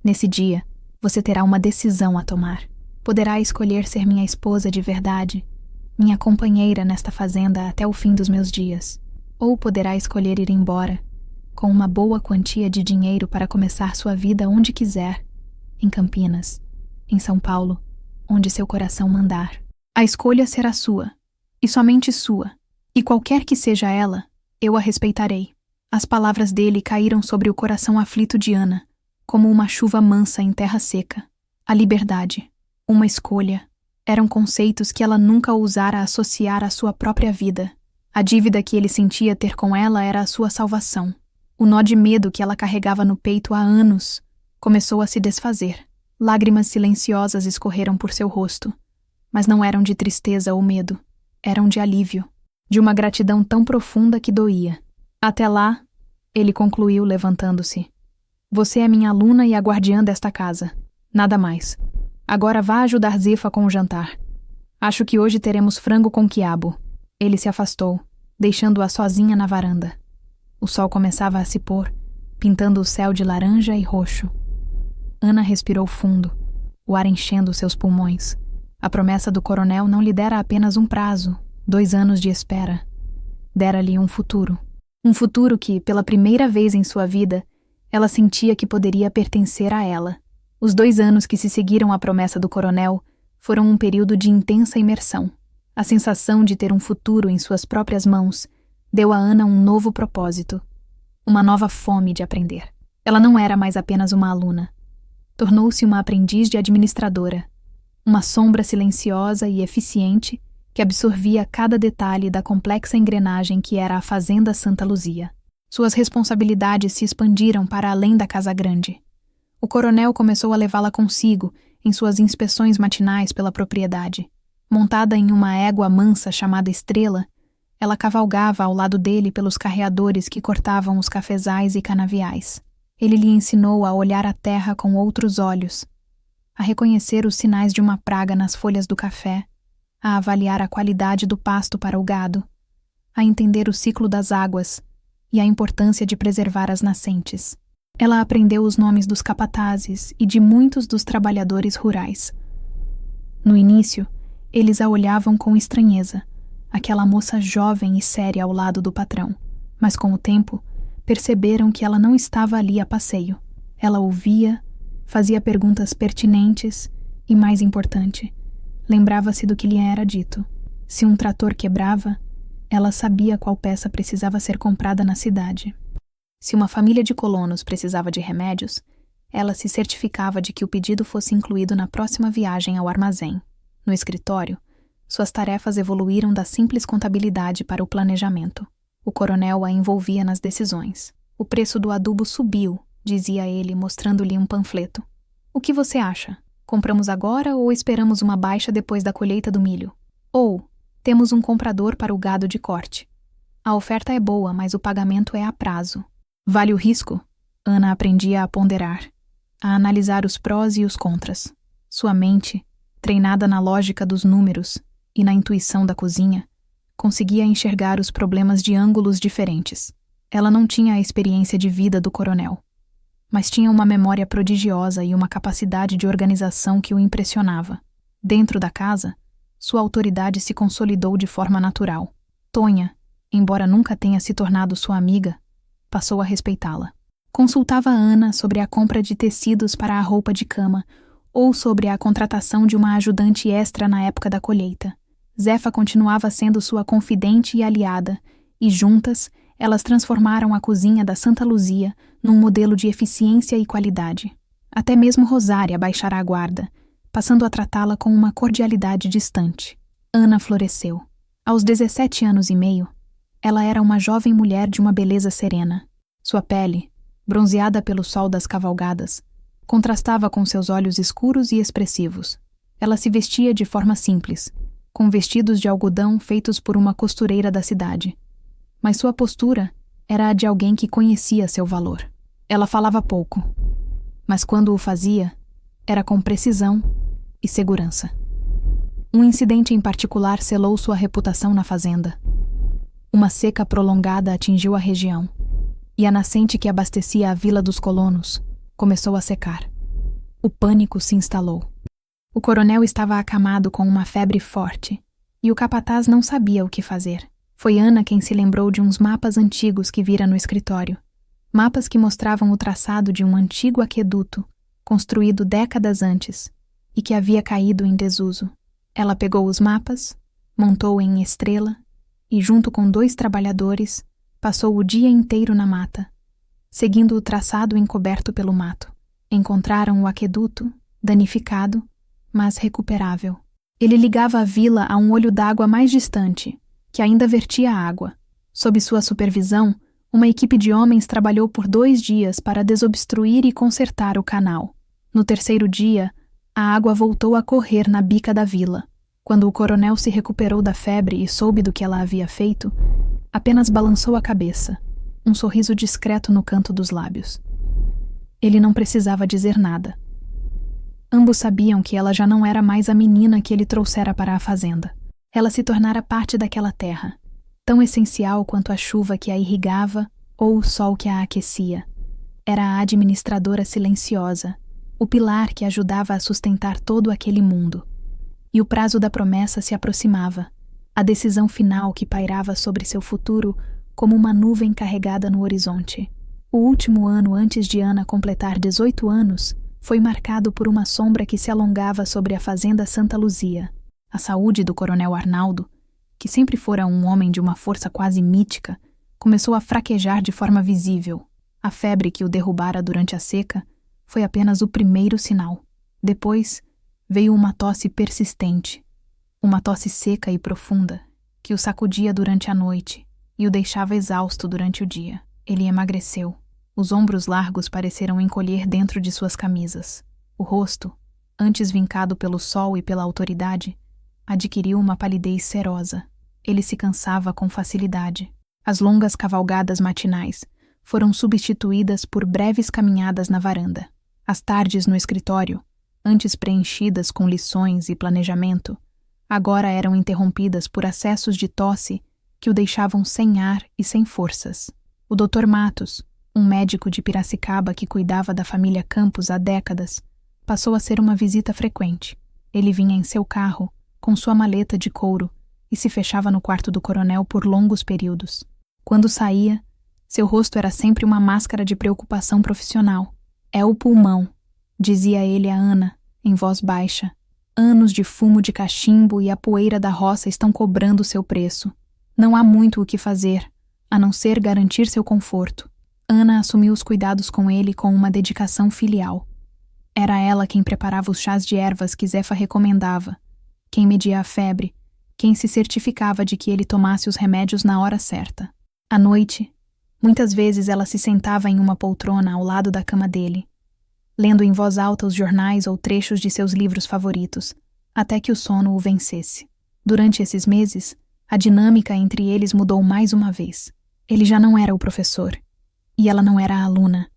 Nesse dia, você terá uma decisão a tomar. Poderá escolher ser minha esposa de verdade, minha companheira nesta fazenda até o fim dos meus dias. Ou poderá escolher ir embora, com uma boa quantia de dinheiro para começar sua vida onde quiser, em Campinas, em São Paulo, onde seu coração mandar. A escolha será sua, e somente sua, e qualquer que seja ela, eu a respeitarei. As palavras dele caíram sobre o coração aflito de Ana, como uma chuva mansa em terra seca. A liberdade, uma escolha, eram conceitos que ela nunca ousara associar à sua própria vida. A dívida que ele sentia ter com ela era a sua salvação. O nó de medo que ela carregava no peito há anos começou a se desfazer. Lágrimas silenciosas escorreram por seu rosto, mas não eram de tristeza ou medo, eram de alívio, de uma gratidão tão profunda que doía. Até lá, ele concluiu levantando-se. Você é minha aluna e a guardiã desta casa. Nada mais. Agora vá ajudar Zefa com o jantar. Acho que hoje teremos frango com quiabo. Ele se afastou, deixando-a sozinha na varanda. O sol começava a se pôr, pintando o céu de laranja e roxo. Ana respirou fundo, o ar enchendo seus pulmões. A promessa do coronel não lhe dera apenas um prazo, 2 anos de espera. Dera-lhe um futuro. Um futuro que, pela primeira vez em sua vida, ela sentia que poderia pertencer a ela. Os 2 anos que se seguiram à promessa do coronel foram um período de intensa imersão. A sensação de ter um futuro em suas próprias mãos deu a Ana um novo propósito, uma nova fome de aprender. Ela não era mais apenas uma aluna. Tornou-se uma aprendiz de administradora, uma sombra silenciosa e eficiente que absorvia cada detalhe da complexa engrenagem que era a Fazenda Santa Luzia. Suas responsabilidades se expandiram para além da casa grande. O coronel começou a levá-la consigo em suas inspeções matinais pela propriedade. Montada em uma égua mansa chamada Estrela, ela cavalgava ao lado dele pelos carreadores que cortavam os cafezais e canaviais. Ele lhe ensinou a olhar a terra com outros olhos, a reconhecer os sinais de uma praga nas folhas do café, a avaliar a qualidade do pasto para o gado, a entender o ciclo das águas e a importância de preservar as nascentes. Ela aprendeu os nomes dos capatazes e de muitos dos trabalhadores rurais. No início, eles a olhavam com estranheza, aquela moça jovem e séria ao lado do patrão. Mas com o tempo, perceberam que ela não estava ali a passeio. Ela ouvia, fazia perguntas pertinentes e, mais importante, lembrava-se do que lhe era dito. Se um trator quebrava, ela sabia qual peça precisava ser comprada na cidade. Se uma família de colonos precisava de remédios, ela se certificava de que o pedido fosse incluído na próxima viagem ao armazém. No escritório, suas tarefas evoluíram da simples contabilidade para o planejamento. O coronel a envolvia nas decisões. O preço do adubo subiu, dizia ele, mostrando-lhe um panfleto. O que você acha? Compramos agora ou esperamos uma baixa depois da colheita do milho? Ou, temos um comprador para o gado de corte. A oferta é boa, mas o pagamento é a prazo. Vale o risco? Ana aprendia a ponderar, a analisar os prós e os contras. Sua mente, treinada na lógica dos números e na intuição da cozinha, conseguia enxergar os problemas de ângulos diferentes. Ela não tinha a experiência de vida do coronel, mas tinha uma memória prodigiosa e uma capacidade de organização que o impressionava. Dentro da casa, sua autoridade se consolidou de forma natural. Tonha, embora nunca tenha se tornado sua amiga, passou a respeitá-la. Consultava Ana sobre a compra de tecidos para a roupa de cama ou sobre a contratação de uma ajudante extra na época da colheita. Zefa continuava sendo sua confidente e aliada, e juntas, elas transformaram a cozinha da Santa Luzia num modelo de eficiência e qualidade. Até mesmo Rosária baixara a guarda, passando a tratá-la com uma cordialidade distante. Ana floresceu. Aos 17 anos e meio, ela era uma jovem mulher de uma beleza serena. Sua pele, bronzeada pelo sol das cavalgadas, contrastava com seus olhos escuros e expressivos. Ela se vestia de forma simples, com vestidos de algodão feitos por uma costureira da cidade. Mas sua postura era a de alguém que conhecia seu valor. Ela falava pouco, mas quando o fazia, era com precisão e segurança. Um incidente em particular selou sua reputação na fazenda. Uma seca prolongada atingiu a região, e a nascente que abastecia a vila dos colonos começou a secar. O pânico se instalou. O coronel estava acamado com uma febre forte, e o capataz não sabia o que fazer. Foi Ana quem se lembrou de uns mapas antigos que vira no escritório. Mapas que mostravam o traçado de um antigo aqueduto, construído décadas antes, e que havia caído em desuso. Ela pegou os mapas, montou em estrela, e junto com 2 trabalhadores, passou o dia inteiro na mata, seguindo o traçado encoberto pelo mato. Encontraram o aqueduto, danificado, mas recuperável. Ele ligava a vila a um olho d'água mais distante, que ainda vertia água. Sob sua supervisão, uma equipe de homens trabalhou por 2 dias para desobstruir e consertar o canal. No 3º dia, a água voltou a correr na bica da vila. Quando o coronel se recuperou da febre e soube do que ela havia feito, apenas balançou a cabeça, um sorriso discreto no canto dos lábios. Ele não precisava dizer nada. Ambos sabiam que ela já não era mais a menina que ele trouxera para a fazenda. Ela se tornara parte daquela terra, tão essencial quanto a chuva que a irrigava ou o sol que a aquecia. Era a administradora silenciosa, o pilar que ajudava a sustentar todo aquele mundo. E o prazo da promessa se aproximava, a decisão final que pairava sobre seu futuro como uma nuvem carregada no horizonte. O último ano antes de Ana completar 18 anos foi marcado por uma sombra que se alongava sobre a fazenda Santa Luzia. A saúde do coronel Arnaldo, que sempre fora um homem de uma força quase mítica, começou a fraquejar de forma visível. A febre que o derrubara durante a seca foi apenas o primeiro sinal. Depois veio uma tosse persistente, uma tosse seca e profunda, que o sacudia durante a noite e o deixava exausto durante o dia. Ele emagreceu. Os ombros largos pareceram encolher dentro de suas camisas. O rosto, antes vincado pelo sol e pela autoridade, adquiriu uma palidez serosa. Ele se cansava com facilidade. As longas cavalgadas matinais, foram substituídas por breves caminhadas na varanda. As tardes no escritório, antes preenchidas com lições e planejamento, agora eram interrompidas por acessos de tosse que o deixavam sem ar e sem forças. O Dr. Matos, um médico de Piracicaba que cuidava da família Campos há décadas, passou a ser uma visita frequente. Ele vinha em seu carro, com sua maleta de couro, e se fechava no quarto do coronel por longos períodos. Quando saía, seu rosto era sempre uma máscara de preocupação profissional. "É o pulmão", dizia ele a Ana, em voz baixa. "Anos de fumo de cachimbo e a poeira da roça estão cobrando seu preço. Não há muito o que fazer, a não ser garantir seu conforto." Ana assumiu os cuidados com ele com uma dedicação filial. Era ela quem preparava os chás de ervas que Zefa recomendava, quem media a febre, quem se certificava de que ele tomasse os remédios na hora certa. À noite, muitas vezes ela se sentava em uma poltrona ao lado da cama dele, lendo em voz alta os jornais ou trechos de seus livros favoritos, até que o sono o vencesse. Durante esses meses, a dinâmica entre eles mudou mais uma vez. Ele já não era o professor, e ela não era a aluna.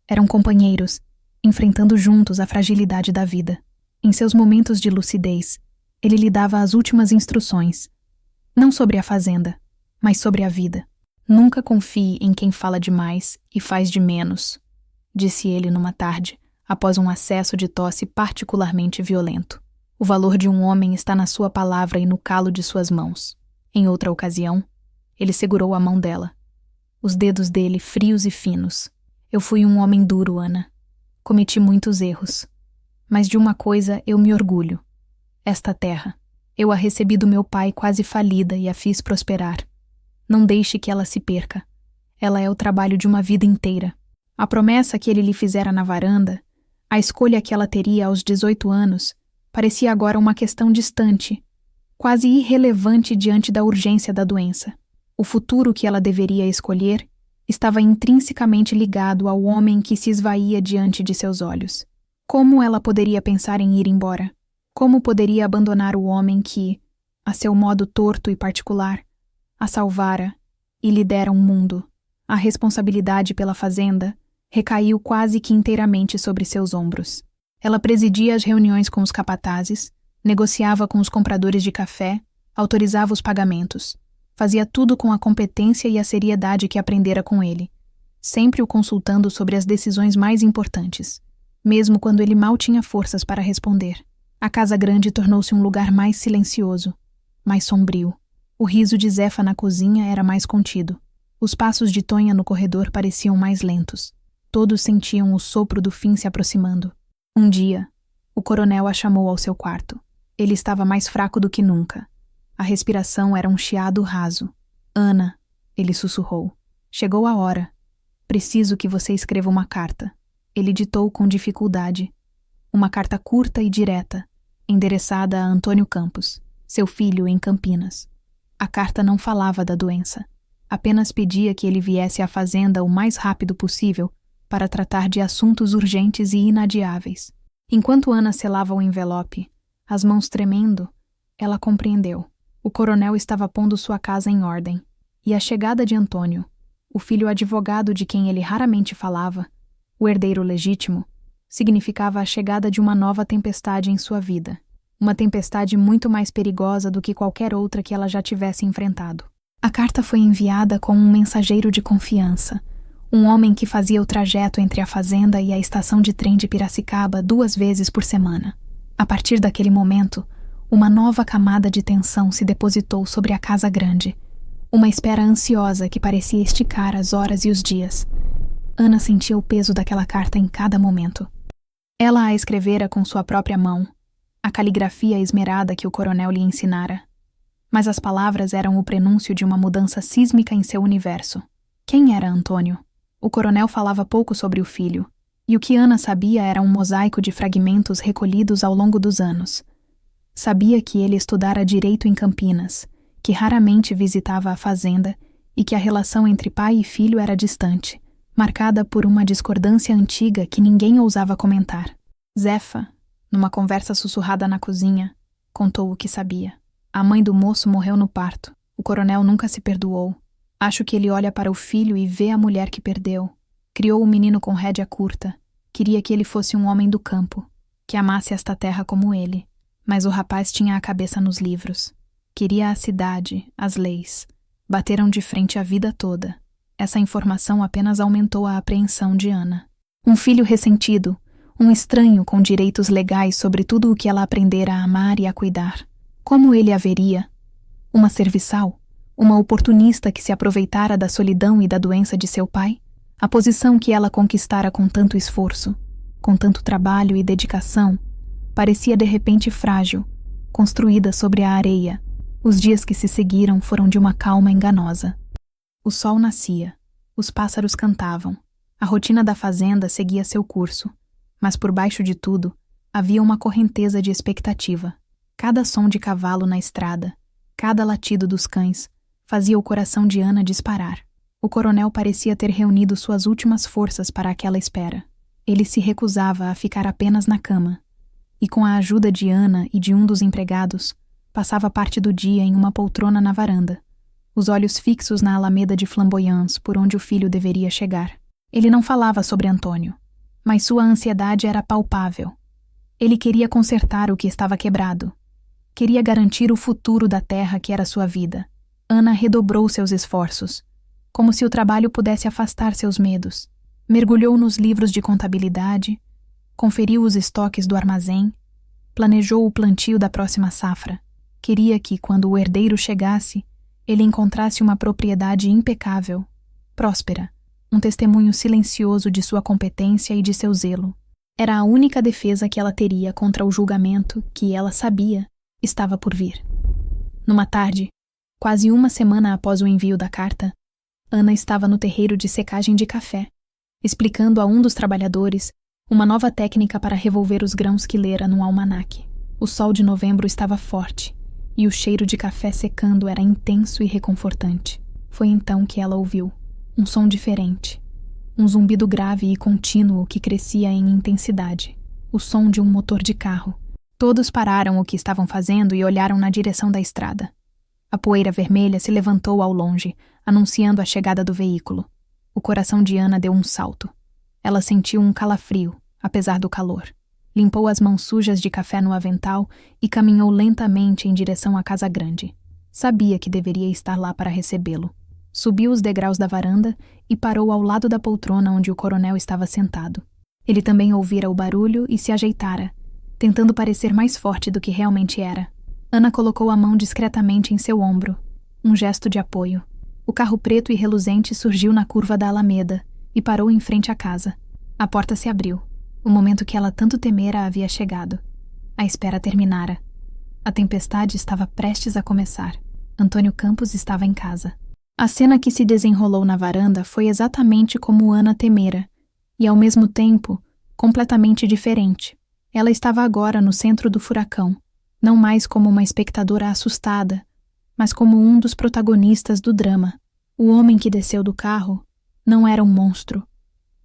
Eram companheiros, enfrentando juntos a fragilidade da vida. Em seus momentos de lucidez, ele lhe dava as últimas instruções, não sobre a fazenda, mas sobre a vida. "Nunca confie em quem fala demais e faz de menos", disse ele numa tarde, após um acesso de tosse particularmente violento. "O valor de um homem está na sua palavra e no calo de suas mãos." Em outra ocasião, ele segurou a mão dela, os dedos dele frios e finos. "Eu fui um homem duro, Ana. Cometi muitos erros. Mas de uma coisa eu me orgulho. Esta terra. Eu a recebi do meu pai quase falida e a fiz prosperar. Não deixe que ela se perca. Ela é o trabalho de uma vida inteira." A promessa que ele lhe fizera na varanda, a escolha que ela teria aos 18 anos, parecia agora uma questão distante, quase irrelevante diante da urgência da doença. O futuro que ela deveria escolher estava intrinsecamente ligado ao homem que se esvaía diante de seus olhos. Como ela poderia pensar em ir embora? Como poderia abandonar o homem que, a seu modo torto e particular, a salvara e lhe dera um mundo? A responsabilidade pela fazenda recaiu quase que inteiramente sobre seus ombros. Ela presidia as reuniões com os capatazes, negociava com os compradores de café, autorizava os pagamentos. Fazia tudo com a competência e a seriedade que aprendera com ele, sempre o consultando sobre as decisões mais importantes, mesmo quando ele mal tinha forças para responder. A casa grande tornou-se um lugar mais silencioso, mais sombrio. O riso de Zefa na cozinha era mais contido. Os passos de Tonha no corredor pareciam mais lentos. Todos sentiam o sopro do fim se aproximando. Um dia, o coronel a chamou ao seu quarto. Ele estava mais fraco do que nunca. A respiração era um chiado raso. "Ana", ele sussurrou. "Chegou a hora. Preciso que você escreva uma carta." Ele ditou com dificuldade. Uma carta curta e direta, endereçada a Antônio Campos, seu filho em Campinas. A carta não falava da doença. Apenas pedia que ele viesse à fazenda o mais rápido possível para tratar de assuntos urgentes e inadiáveis. Enquanto Ana selava o envelope, as mãos tremendo, ela compreendeu. O coronel estava pondo sua casa em ordem, e a chegada de Antônio, o filho advogado de quem ele raramente falava, o herdeiro legítimo, significava a chegada de uma nova tempestade em sua vida, uma tempestade muito mais perigosa do que qualquer outra que ela já tivesse enfrentado. A carta foi enviada com um mensageiro de confiança, um homem que fazia o trajeto entre a fazenda e a estação de trem de Piracicaba 2 vezes por semana. A partir daquele momento, uma nova camada de tensão se depositou sobre a casa grande, uma espera ansiosa que parecia esticar as horas e os dias. Ana sentia o peso daquela carta em cada momento. Ela a escrevera com sua própria mão, a caligrafia esmerada que o coronel lhe ensinara. Mas as palavras eram o prenúncio de uma mudança sísmica em seu universo. Quem era Antônio? O coronel falava pouco sobre o filho, e o que Ana sabia era um mosaico de fragmentos recolhidos ao longo dos anos. Sabia que ele estudara direito em Campinas, que raramente visitava a fazenda e que a relação entre pai e filho era distante, marcada por uma discordância antiga que ninguém ousava comentar. Zefa, numa conversa sussurrada na cozinha, contou o que sabia. A mãe do moço morreu no parto. O coronel nunca se perdoou. Acho que ele olha para o filho e vê a mulher que perdeu. Criou o menino com rédea curta. Queria que ele fosse um homem do campo, que amasse esta terra como ele. Mas o rapaz tinha a cabeça nos livros. Queria a cidade, as leis. Bateram de frente a vida toda. Essa informação apenas aumentou a apreensão de Ana. Um filho ressentido, um estranho com direitos legais sobre tudo o que ela aprendera a amar e a cuidar. Como ele a veria? Uma serviçal? Uma oportunista que se aproveitara da solidão e da doença de seu pai? A posição que ela conquistara com tanto esforço, com tanto trabalho e dedicação, parecia de repente frágil, construída sobre a areia. Os dias que se seguiram foram de uma calma enganosa. O sol nascia, os pássaros cantavam, a rotina da fazenda seguia seu curso, mas por baixo de tudo havia uma correnteza de expectativa. Cada som de cavalo na estrada, cada latido dos cães, fazia o coração de Ana disparar. O coronel parecia ter reunido suas últimas forças para aquela espera. Ele se recusava a ficar apenas na cama, e com a ajuda de Ana e de um dos empregados, passava parte do dia em uma poltrona na varanda, os olhos fixos na alameda de Flamboyants por onde o filho deveria chegar. Ele não falava sobre Antônio, mas sua ansiedade era palpável. Ele queria consertar o que estava quebrado. Queria garantir o futuro da terra que era sua vida. Ana redobrou seus esforços, como se o trabalho pudesse afastar seus medos. Mergulhou nos livros de contabilidade, conferiu os estoques do armazém, planejou o plantio da próxima safra. Queria que, quando o herdeiro chegasse, ele encontrasse uma propriedade impecável, próspera, um testemunho silencioso de sua competência e de seu zelo. Era a única defesa que ela teria contra o julgamento que ela sabia estava por vir. Numa tarde, quase uma semana após o envio da carta, Ana estava no terreiro de secagem de café, explicando a um dos trabalhadores uma nova técnica para revolver os grãos que lera num almanaque. O sol de novembro estava forte, e o cheiro de café secando era intenso e reconfortante. Foi então que ela ouviu um som diferente, um zumbido grave e contínuo que crescia em intensidade, o som de um motor de carro. Todos pararam o que estavam fazendo e olharam na direção da estrada. A poeira vermelha se levantou ao longe, anunciando a chegada do veículo. O coração de Ana deu um salto. Ela sentiu um calafrio, apesar do calor. Limpou as mãos sujas de café no avental e caminhou lentamente em direção à casa grande. Sabia que deveria estar lá para recebê-lo. Subiu os degraus da varanda e parou ao lado da poltrona onde o coronel estava sentado. Ele também ouvira o barulho e se ajeitara, tentando parecer mais forte do que realmente era. Ana colocou a mão discretamente em seu ombro, um gesto de apoio. O carro preto e reluzente surgiu na curva da alameda e parou em frente à casa. A porta se abriu. O momento que ela tanto temera havia chegado. A espera terminara. A tempestade estava prestes a começar. Antônio Campos estava em casa. A cena que se desenrolou na varanda foi exatamente como Ana temera, e ao mesmo tempo, completamente diferente. Ela estava agora no centro do furacão, não mais como uma espectadora assustada, mas como um dos protagonistas do drama. O homem que desceu do carro não era um monstro,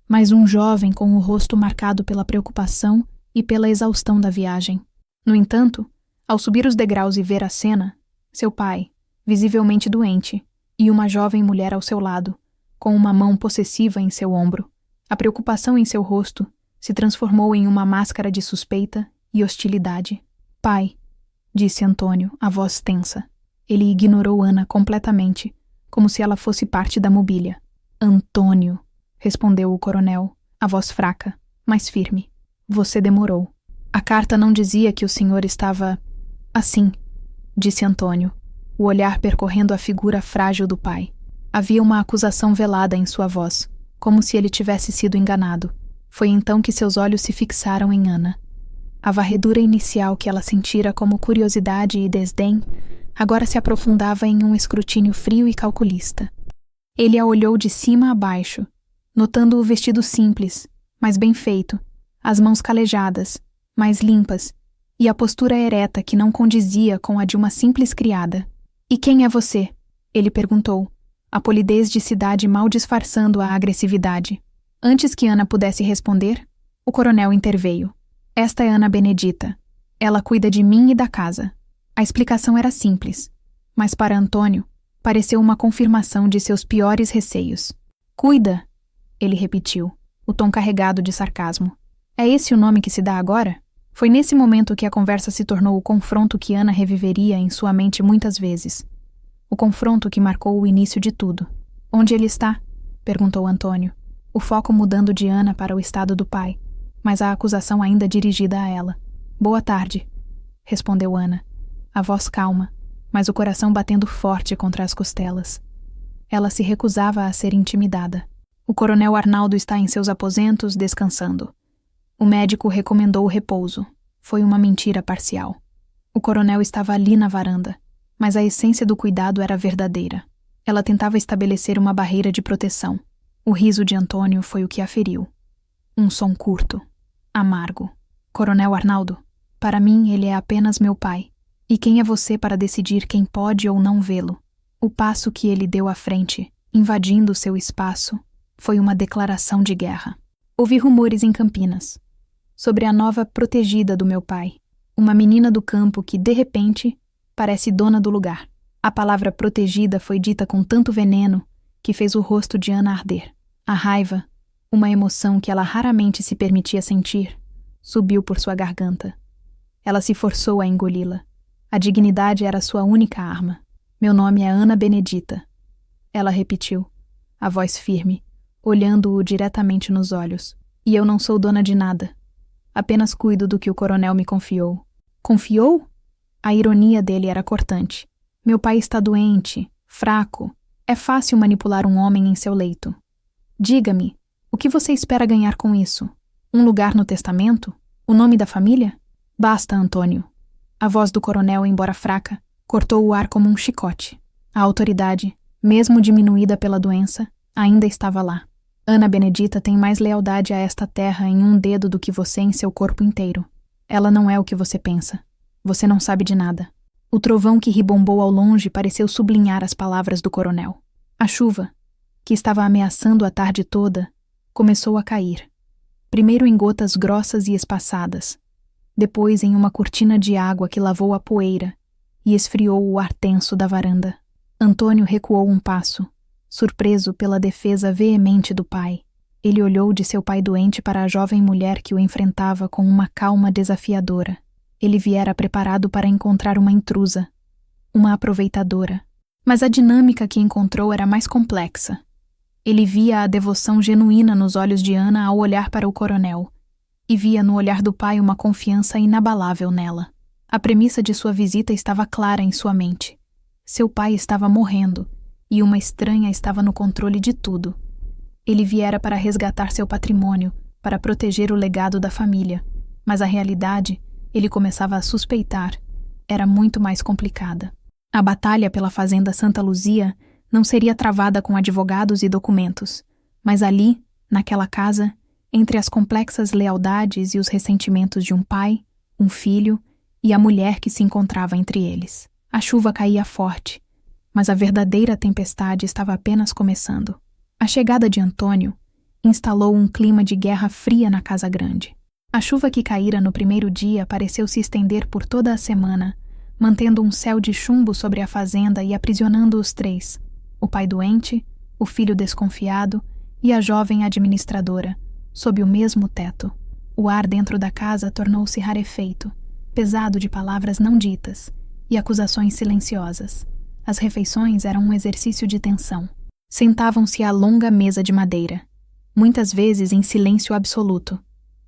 mas um jovem com o rosto marcado pela preocupação e pela exaustão da viagem. No entanto, ao subir os degraus e ver a cena, seu pai, visivelmente doente, e uma jovem mulher ao seu lado, com uma mão possessiva em seu ombro, a preocupação em seu rosto se transformou em uma máscara de suspeita e hostilidade. Pai, disse Antônio, a voz tensa. Ele ignorou Ana completamente, como se ela fosse parte da mobília. Antônio, respondeu o coronel, a voz fraca, mas firme. Você demorou. A carta não dizia que o senhor estava... assim, disse Antônio, o olhar percorrendo a figura frágil do pai. Havia uma acusação velada em sua voz, como se ele tivesse sido enganado. Foi então que seus olhos se fixaram em Ana. A varredura inicial que ela sentira como curiosidade e desdém agora se aprofundava em um escrutínio frio e calculista. Ele a olhou de cima a baixo, notando o vestido simples, mas bem feito, as mãos calejadas, mas limpas, e a postura ereta que não condizia com a de uma simples criada. E quem é você? Ele perguntou, a polidez de cidade mal disfarçando a agressividade. Antes que Ana pudesse responder, o coronel interveio. Esta é Ana Benedita. Ela cuida de mim e da casa. A explicação era simples, mas para Antônio, Pareceu uma confirmação de seus piores receios. Cuida, ele repetiu, o tom carregado de sarcasmo. É esse o nome que se dá agora? Foi nesse momento que a conversa se tornou o confronto que Ana reviveria em sua mente muitas vezes. O confronto que marcou o início de tudo. Onde ele está? Perguntou Antônio, o foco mudando de Ana para o estado do pai, mas a acusação ainda dirigida a ela. Boa tarde, respondeu Ana, a voz calma, mas o coração batendo forte contra as costelas. Ela se recusava a ser intimidada. O coronel Arnaldo está em seus aposentos, descansando. O médico recomendou o repouso. Foi uma mentira parcial. O coronel estava ali na varanda, mas a essência do cuidado era verdadeira. Ela tentava estabelecer uma barreira de proteção. O riso de Antônio foi o que a feriu. Um som curto, amargo. Coronel Arnaldo, para mim ele é apenas meu pai. E quem é você para decidir quem pode ou não vê-lo? O passo que ele deu à frente, invadindo seu espaço, foi uma declaração de guerra. Ouvi rumores em Campinas sobre a nova protegida do meu pai, uma menina do campo que, de repente, parece dona do lugar. A palavra protegida foi dita com tanto veneno que fez o rosto de Ana arder. A raiva, uma emoção que ela raramente se permitia sentir, subiu por sua garganta. Ela se forçou a engoli-la. A dignidade era sua única arma. Meu nome é Ana Benedita. Ela repetiu, a voz firme, olhando-o diretamente nos olhos. E eu não sou dona de nada. Apenas cuido do que o coronel me confiou. Confiou? A ironia dele era cortante. Meu pai está doente, fraco. É fácil manipular um homem em seu leito. Diga-me, o que você espera ganhar com isso? Um lugar no testamento? O nome da família? Basta, Antônio. A voz do coronel, embora fraca, cortou o ar como um chicote. A autoridade, mesmo diminuída pela doença, ainda estava lá. Ana Benedita tem mais lealdade a esta terra em um dedo do que você em seu corpo inteiro. Ela não é o que você pensa. Você não sabe de nada. O trovão que ribombou ao longe pareceu sublinhar as palavras do coronel. A chuva, que estava ameaçando a tarde toda, começou a cair. Primeiro em gotas grossas e espaçadas, depois em uma cortina de água que lavou a poeira e esfriou o ar tenso da varanda. Antônio recuou um passo, surpreso pela defesa veemente do pai. Ele olhou de seu pai doente para a jovem mulher que o enfrentava com uma calma desafiadora. Ele viera preparado para encontrar uma intrusa, uma aproveitadora. Mas a dinâmica que encontrou era mais complexa. Ele via a devoção genuína nos olhos de Ana ao olhar para o coronel, e via no olhar do pai uma confiança inabalável nela. A premissa de sua visita estava clara em sua mente. Seu pai estava morrendo, e uma estranha estava no controle de tudo. Ele viera para resgatar seu patrimônio, para proteger o legado da família, mas a realidade, ele começava a suspeitar, era muito mais complicada. A batalha pela fazenda Santa Luzia não seria travada com advogados e documentos, mas ali, naquela casa, entre as complexas lealdades e os ressentimentos de um pai, um filho e a mulher que se encontrava entre eles. A chuva caía forte, mas a verdadeira tempestade estava apenas começando. A chegada de Antônio instalou um clima de guerra fria na casa grande. A chuva que caíra no primeiro dia pareceu se estender por toda a semana, mantendo um céu de chumbo sobre a fazenda e aprisionando os três, o pai doente, o filho desconfiado e a jovem administradora, sob o mesmo teto. O ar dentro da casa tornou-se rarefeito, pesado de palavras não ditas e acusações silenciosas. As refeições eram um exercício de tensão. Sentavam-se à longa mesa de madeira, muitas vezes em silêncio absoluto,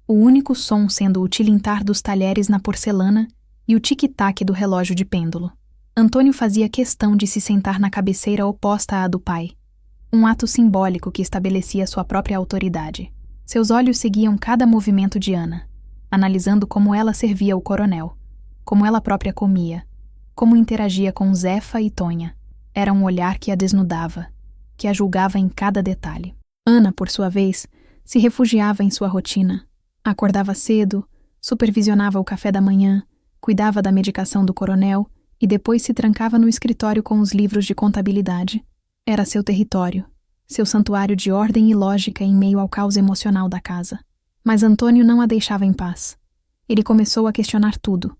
o único som sendo o tilintar dos talheres na porcelana e o tic-tac do relógio de pêndulo. Antônio fazia questão de se sentar na cabeceira oposta à do pai, um ato simbólico que estabelecia sua própria autoridade. Seus olhos seguiam cada movimento de Ana, analisando como ela servia o coronel, como ela própria comia, como interagia com Zefa e Tonha. Era um olhar que a desnudava, que a julgava em cada detalhe. Ana, por sua vez, se refugiava em sua rotina. Acordava cedo, supervisionava o café da manhã, cuidava da medicação do coronel e depois se trancava no escritório com os livros de contabilidade. Era seu território, seu santuário de ordem e lógica em meio ao caos emocional da casa. Mas Antônio não a deixava em paz. Ele começou a questionar tudo.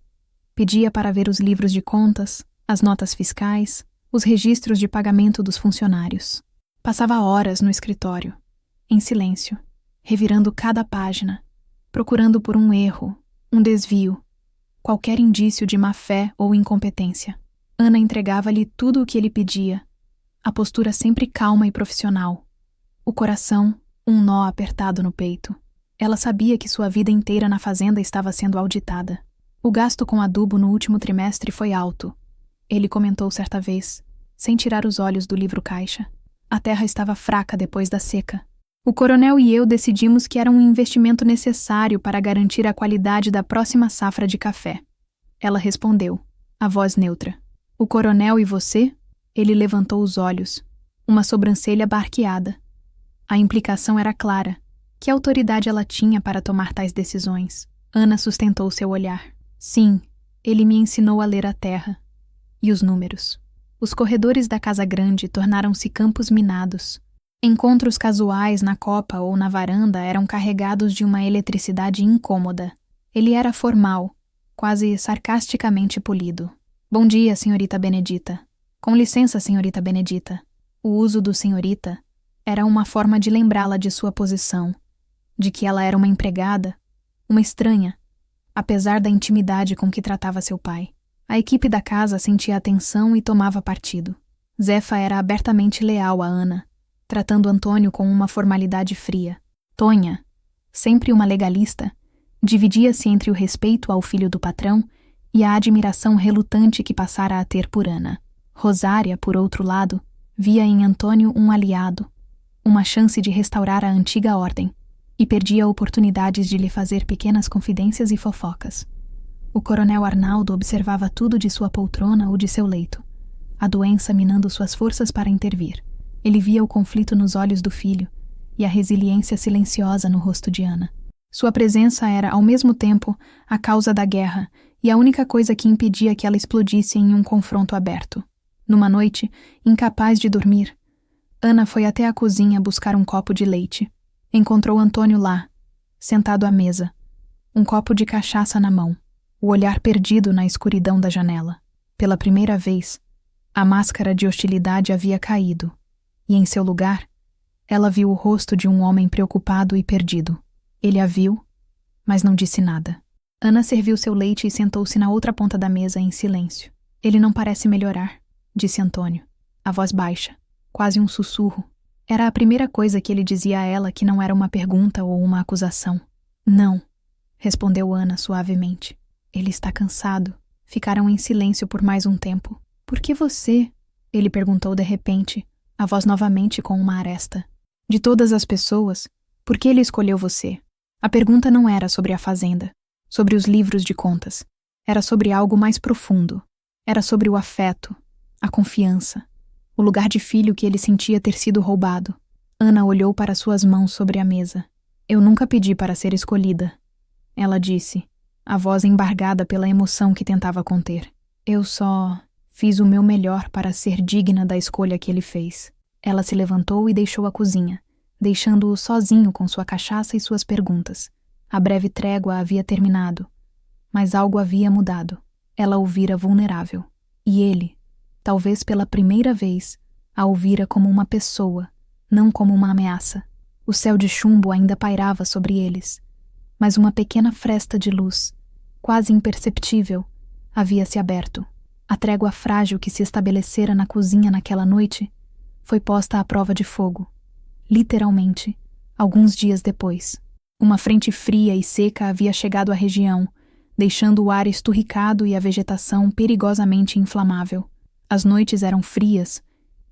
Pedia para ver os livros de contas, as notas fiscais, os registros de pagamento dos funcionários. Passava horas no escritório, em silêncio, revirando cada página, procurando por um erro, um desvio, qualquer indício de má-fé ou incompetência. Ana entregava-lhe tudo o que ele pedia, a postura sempre calma e profissional. O coração, um nó apertado no peito. Ela sabia que sua vida inteira na fazenda estava sendo auditada. O gasto com adubo no último trimestre foi alto. Ele comentou certa vez, sem tirar os olhos do livro-caixa. A terra estava fraca depois da seca. O coronel e eu decidimos que era um investimento necessário para garantir a qualidade da próxima safra de café. Ela respondeu, a voz neutra. O coronel e você? Ele levantou os olhos, uma sobrancelha barqueada. A implicação era clara. Que autoridade ela tinha para tomar tais decisões? Ana sustentou seu olhar. Sim, ele me ensinou a ler a terra. E os números. Os corredores da casa grande tornaram-se campos minados. Encontros casuais na copa ou na varanda eram carregados de uma eletricidade incômoda. Ele era formal, quase sarcasticamente polido. Bom dia, senhorita Benedita. Com licença, senhorita Benedita. O uso do senhorita era uma forma de lembrá-la de sua posição, de que ela era uma empregada, uma estranha, apesar da intimidade com que tratava seu pai. A equipe da casa sentia atenção e tomava partido. Zefa era abertamente leal a Ana, tratando Antônio com uma formalidade fria. Tonha, sempre uma legalista, dividia-se entre o respeito ao filho do patrão e a admiração relutante que passara a ter por Ana. Rosária, por outro lado, via em Antônio um aliado, uma chance de restaurar a antiga ordem, e perdia oportunidades de lhe fazer pequenas confidências e fofocas. O coronel Arnaldo observava tudo de sua poltrona ou de seu leito, a doença minando suas forças para intervir. Ele via o conflito nos olhos do filho e a resiliência silenciosa no rosto de Ana. Sua presença era, ao mesmo tempo, a causa da guerra e a única coisa que impedia que ela explodisse em um confronto aberto. Numa noite, incapaz de dormir, Ana foi até a cozinha buscar um copo de leite. Encontrou Antônio lá, sentado à mesa, um copo de cachaça na mão, o olhar perdido na escuridão da janela. Pela primeira vez, a máscara de hostilidade havia caído, e em seu lugar, ela viu o rosto de um homem preocupado e perdido. Ele a viu, mas não disse nada. Ana serviu seu leite e sentou-se na outra ponta da mesa em silêncio. Ele não parece melhorar, disse Antônio, a voz baixa, quase um sussurro. Era a primeira coisa que ele dizia a ela que não era uma pergunta ou uma acusação. Não, respondeu Ana suavemente. Ele está cansado. Ficaram em silêncio por mais um tempo. Por que você? Ele perguntou de repente, a voz novamente com uma aresta. De todas as pessoas, por que ele escolheu você? A pergunta não era sobre a fazenda, sobre os livros de contas. Era sobre algo mais profundo. Era sobre o afeto, a confiança, o lugar de filho que ele sentia ter sido roubado. Ana olhou para suas mãos sobre a mesa. Eu nunca pedi para ser escolhida, ela disse, a voz embargada pela emoção que tentava conter. Eu só fiz o meu melhor para ser digna da escolha que ele fez. Ela se levantou e deixou a cozinha, deixando-o sozinho com sua cachaça e suas perguntas. A breve trégua havia terminado, mas algo havia mudado. Ela o vira vulnerável. E ele, talvez pela primeira vez, a ouvira como uma pessoa, não como uma ameaça. O céu de chumbo ainda pairava sobre eles, mas uma pequena fresta de luz, quase imperceptível, havia se aberto. A trégua frágil que se estabelecera na cozinha naquela noite foi posta à prova de fogo. Literalmente, alguns dias depois. Uma frente fria e seca havia chegado à região, deixando o ar esturricado e a vegetação perigosamente inflamável. As noites eram frias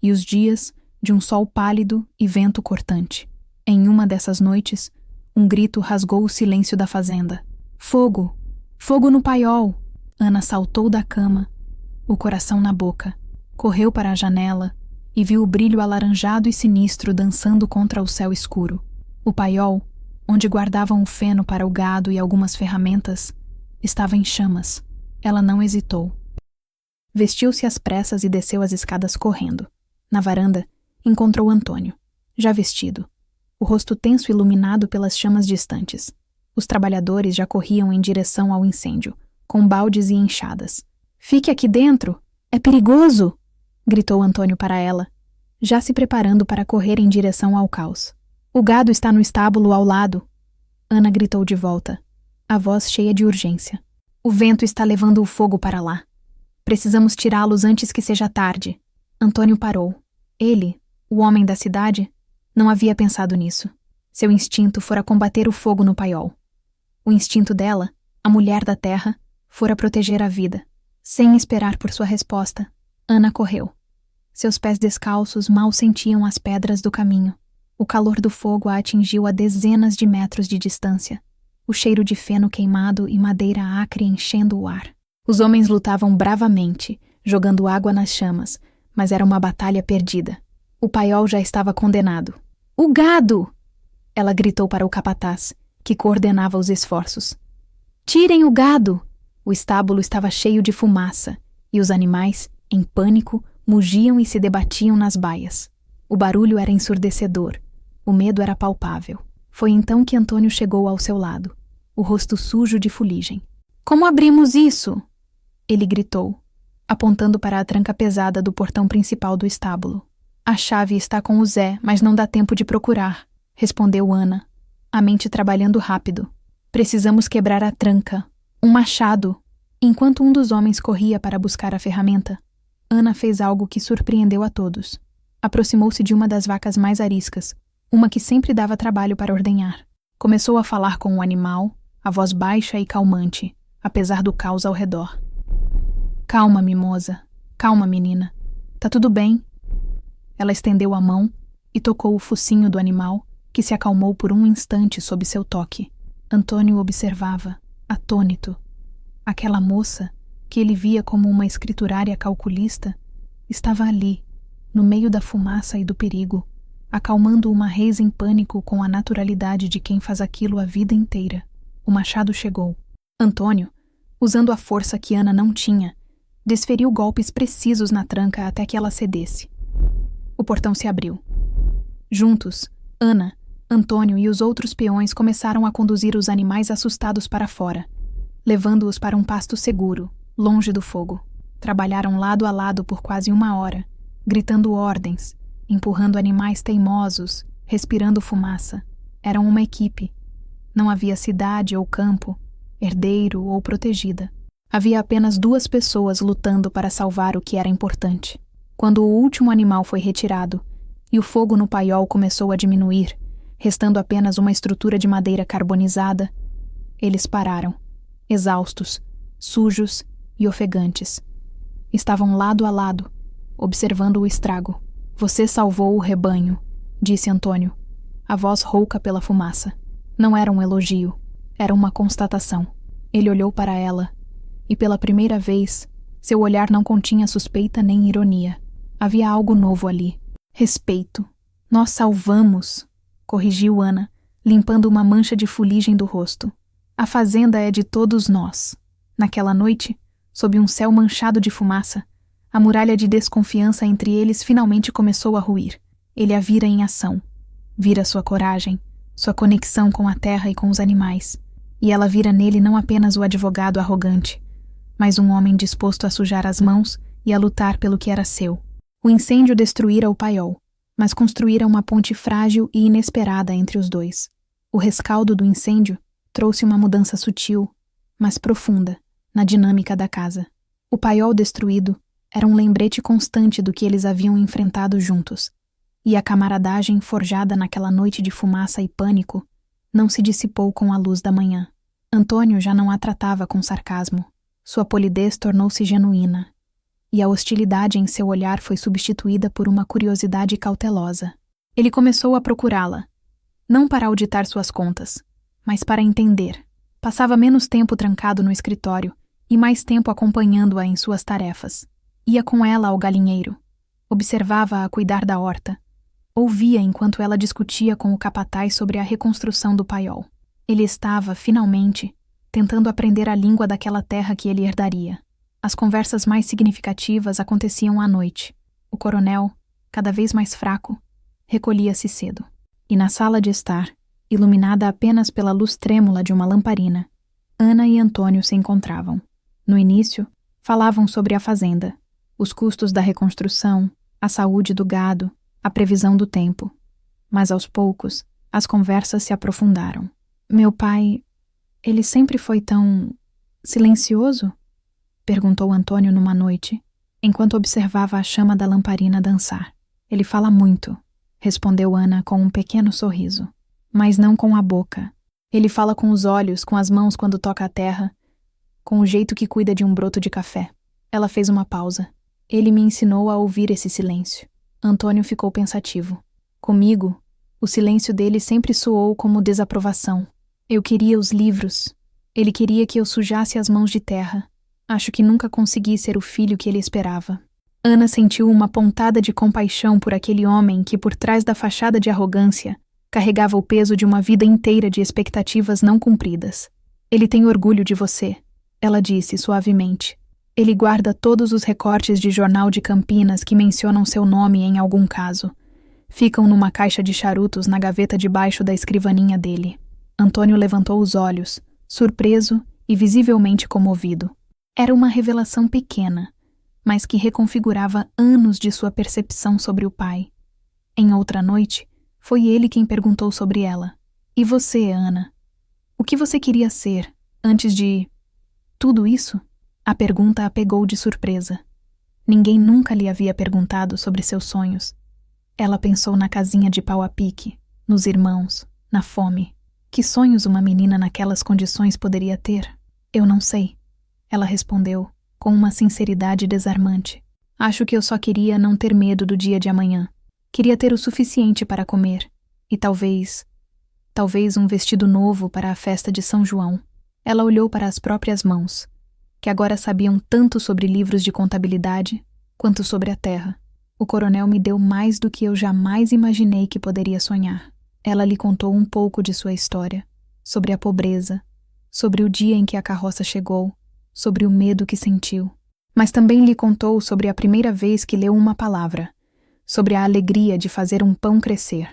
e os dias de um sol pálido e vento cortante. Em uma dessas noites, um grito rasgou o silêncio da fazenda. Fogo! Fogo no paiol! Ana saltou da cama, o coração na boca, correu para a janela e viu o brilho alaranjado e sinistro dançando contra o céu escuro. O paiol, onde guardavam o feno para o gado e algumas ferramentas, estava em chamas. Ela não hesitou. Vestiu-se às pressas e desceu as escadas correndo. Na varanda, encontrou Antônio, já vestido, o rosto tenso e iluminado pelas chamas distantes. Os trabalhadores já corriam em direção ao incêndio, com baldes e enxadas. Fique aqui dentro! É perigoso! gritou Antônio para ela, já se preparando para correr em direção ao caos. O gado está no estábulo ao lado. Ana gritou de volta, a voz cheia de urgência. O vento está levando o fogo para lá. Precisamos tirá-los antes que seja tarde. Antônio parou. Ele, o homem da cidade, não havia pensado nisso. Seu instinto fora combater o fogo no paiol. O instinto dela, a mulher da terra, fora proteger a vida. Sem esperar por sua resposta, Ana correu. Seus pés descalços mal sentiam as pedras do caminho. O calor do fogo a atingiu a dezenas de metros de distância. O cheiro de feno queimado e madeira acre enchendo o ar. Os homens lutavam bravamente, jogando água nas chamas, mas era uma batalha perdida. O paiol já estava condenado. O gado! Ela gritou para o capataz, que coordenava os esforços. Tirem o gado! O estábulo estava cheio de fumaça, e os animais, em pânico, mugiam e se debatiam nas baias. O barulho era ensurdecedor. O medo era palpável. Foi então que Antônio chegou ao seu lado, o rosto sujo de fuligem. Como abrimos isso? Ele gritou, apontando para a tranca pesada do portão principal do estábulo. A chave está com o Zé, mas não dá tempo de procurar, respondeu Ana, a mente trabalhando rápido. Precisamos quebrar a tranca. Um machado. Enquanto um dos homens corria para buscar a ferramenta, Ana fez algo que surpreendeu a todos. Aproximou-se de uma das vacas mais ariscas, uma que sempre dava trabalho para ordenhar. Começou a falar com o animal, a voz baixa e calmante, apesar do caos ao redor. Calma, mimosa. Calma, menina. Tá tudo bem. Ela estendeu a mão e tocou o focinho do animal, que se acalmou por um instante sob seu toque. Antônio observava, atônito. Aquela moça, que ele via como uma escriturária calculista, estava ali, no meio da fumaça e do perigo, acalmando uma reis em pânico com a naturalidade de quem faz aquilo a vida inteira. O machado chegou. Antônio, usando a força que Ana não tinha, desferiu golpes precisos na tranca até que ela cedesse. O portão se abriu. Juntos, Ana, Antônio e os outros peões começaram a conduzir os animais assustados para fora, levando-os para um pasto seguro, longe do fogo. Trabalharam lado a lado por quase 1 hora, gritando ordens, empurrando animais teimosos, respirando fumaça. Eram uma equipe. Não havia cidade ou campo, herdeiro ou protegida. Havia apenas 2 pessoas lutando para salvar o que era importante. Quando o último animal foi retirado e o fogo no paiol começou a diminuir, restando apenas uma estrutura de madeira carbonizada, eles pararam, exaustos, sujos e ofegantes. Estavam lado a lado, observando o estrago. Você salvou o rebanho, disse Antônio, a voz rouca pela fumaça. Não era um elogio, era uma constatação. Ele olhou para ela, e pela primeira vez, seu olhar não continha suspeita nem ironia. Havia algo novo ali. Respeito. Nós salvamos, corrigiu Ana, limpando uma mancha de fuligem do rosto. A fazenda é de todos nós. Naquela noite, sob um céu manchado de fumaça, a muralha de desconfiança entre eles finalmente começou a ruir. Ele a vira em ação. Vira sua coragem, sua conexão com a terra e com os animais. E ela vira nele não apenas o advogado arrogante, mas um homem disposto a sujar as mãos e a lutar pelo que era seu. O incêndio destruíra o paiol, mas construíra uma ponte frágil e inesperada entre os dois. O rescaldo do incêndio trouxe uma mudança sutil, mas profunda, na dinâmica da casa. O paiol destruído era um lembrete constante do que eles haviam enfrentado juntos, e a camaradagem forjada naquela noite de fumaça e pânico não se dissipou com a luz da manhã. Antônio já não a tratava com sarcasmo. Sua polidez tornou-se genuína, e a hostilidade em seu olhar foi substituída por uma curiosidade cautelosa. Ele começou a procurá-la, não para auditar suas contas, mas para entender. Passava menos tempo trancado no escritório e mais tempo acompanhando-a em suas tarefas. Ia com ela ao galinheiro, observava-a cuidar da horta, ouvia enquanto ela discutia com o capataz sobre a reconstrução do paiol. Ele estava, finalmente, tentando aprender a língua daquela terra que ele herdaria. As conversas mais significativas aconteciam à noite. O coronel, cada vez mais fraco, recolhia-se cedo. E na sala de estar, iluminada apenas pela luz trêmula de uma lamparina, Ana e Antônio se encontravam. No início, falavam sobre a fazenda. os custos da reconstrução, a saúde do gado, a previsão do tempo. Mas aos poucos, as conversas se aprofundaram. Meu pai, ele sempre foi tão silencioso? Perguntou Antônio numa noite, enquanto observava a chama da lamparina dançar. Ele fala muito, respondeu Ana com um pequeno sorriso. Mas não com a boca. Ele fala com os olhos, com as mãos quando toca a terra, com o jeito que cuida de um broto de café. Ela fez uma pausa. Ele me ensinou a ouvir esse silêncio. Antônio ficou pensativo. Comigo, o silêncio dele sempre soou como desaprovação. Eu queria os livros. Ele queria que eu sujasse as mãos de terra. Acho que nunca consegui ser o filho que ele esperava. Ana sentiu uma pontada de compaixão por aquele homem que, por trás da fachada de arrogância, carregava o peso de uma vida inteira de expectativas não cumpridas. Ele tem orgulho de você, ela disse suavemente. Ele guarda todos os recortes de jornal de Campinas que mencionam seu nome em algum caso. Ficam numa caixa de charutos na gaveta debaixo da escrivaninha dele. Antônio levantou os olhos, surpreso e visivelmente comovido. Era uma revelação pequena, mas que reconfigurava anos de sua percepção sobre o pai. Em outra noite, foi ele quem perguntou sobre ela. E você, Ana? O que você queria ser antes de tudo isso? A pergunta a pegou de surpresa. Ninguém nunca lhe havia perguntado sobre seus sonhos. Ela pensou na casinha de pau a pique, nos irmãos, na fome. Que sonhos uma menina naquelas condições poderia ter? Eu não sei. Ela respondeu, com uma sinceridade desarmante. Acho que eu só queria não ter medo do dia de amanhã. Queria ter o suficiente para comer. E talvez um vestido novo para a festa de São João. Ela olhou para as próprias mãos, que agora sabiam tanto sobre livros de contabilidade quanto sobre a terra. O coronel me deu mais do que eu jamais imaginei que poderia sonhar. Ela lhe contou um pouco de sua história, sobre a pobreza, sobre o dia em que a carroça chegou, sobre o medo que sentiu. Mas também lhe contou sobre a primeira vez que leu uma palavra, sobre a alegria de fazer um pão crescer,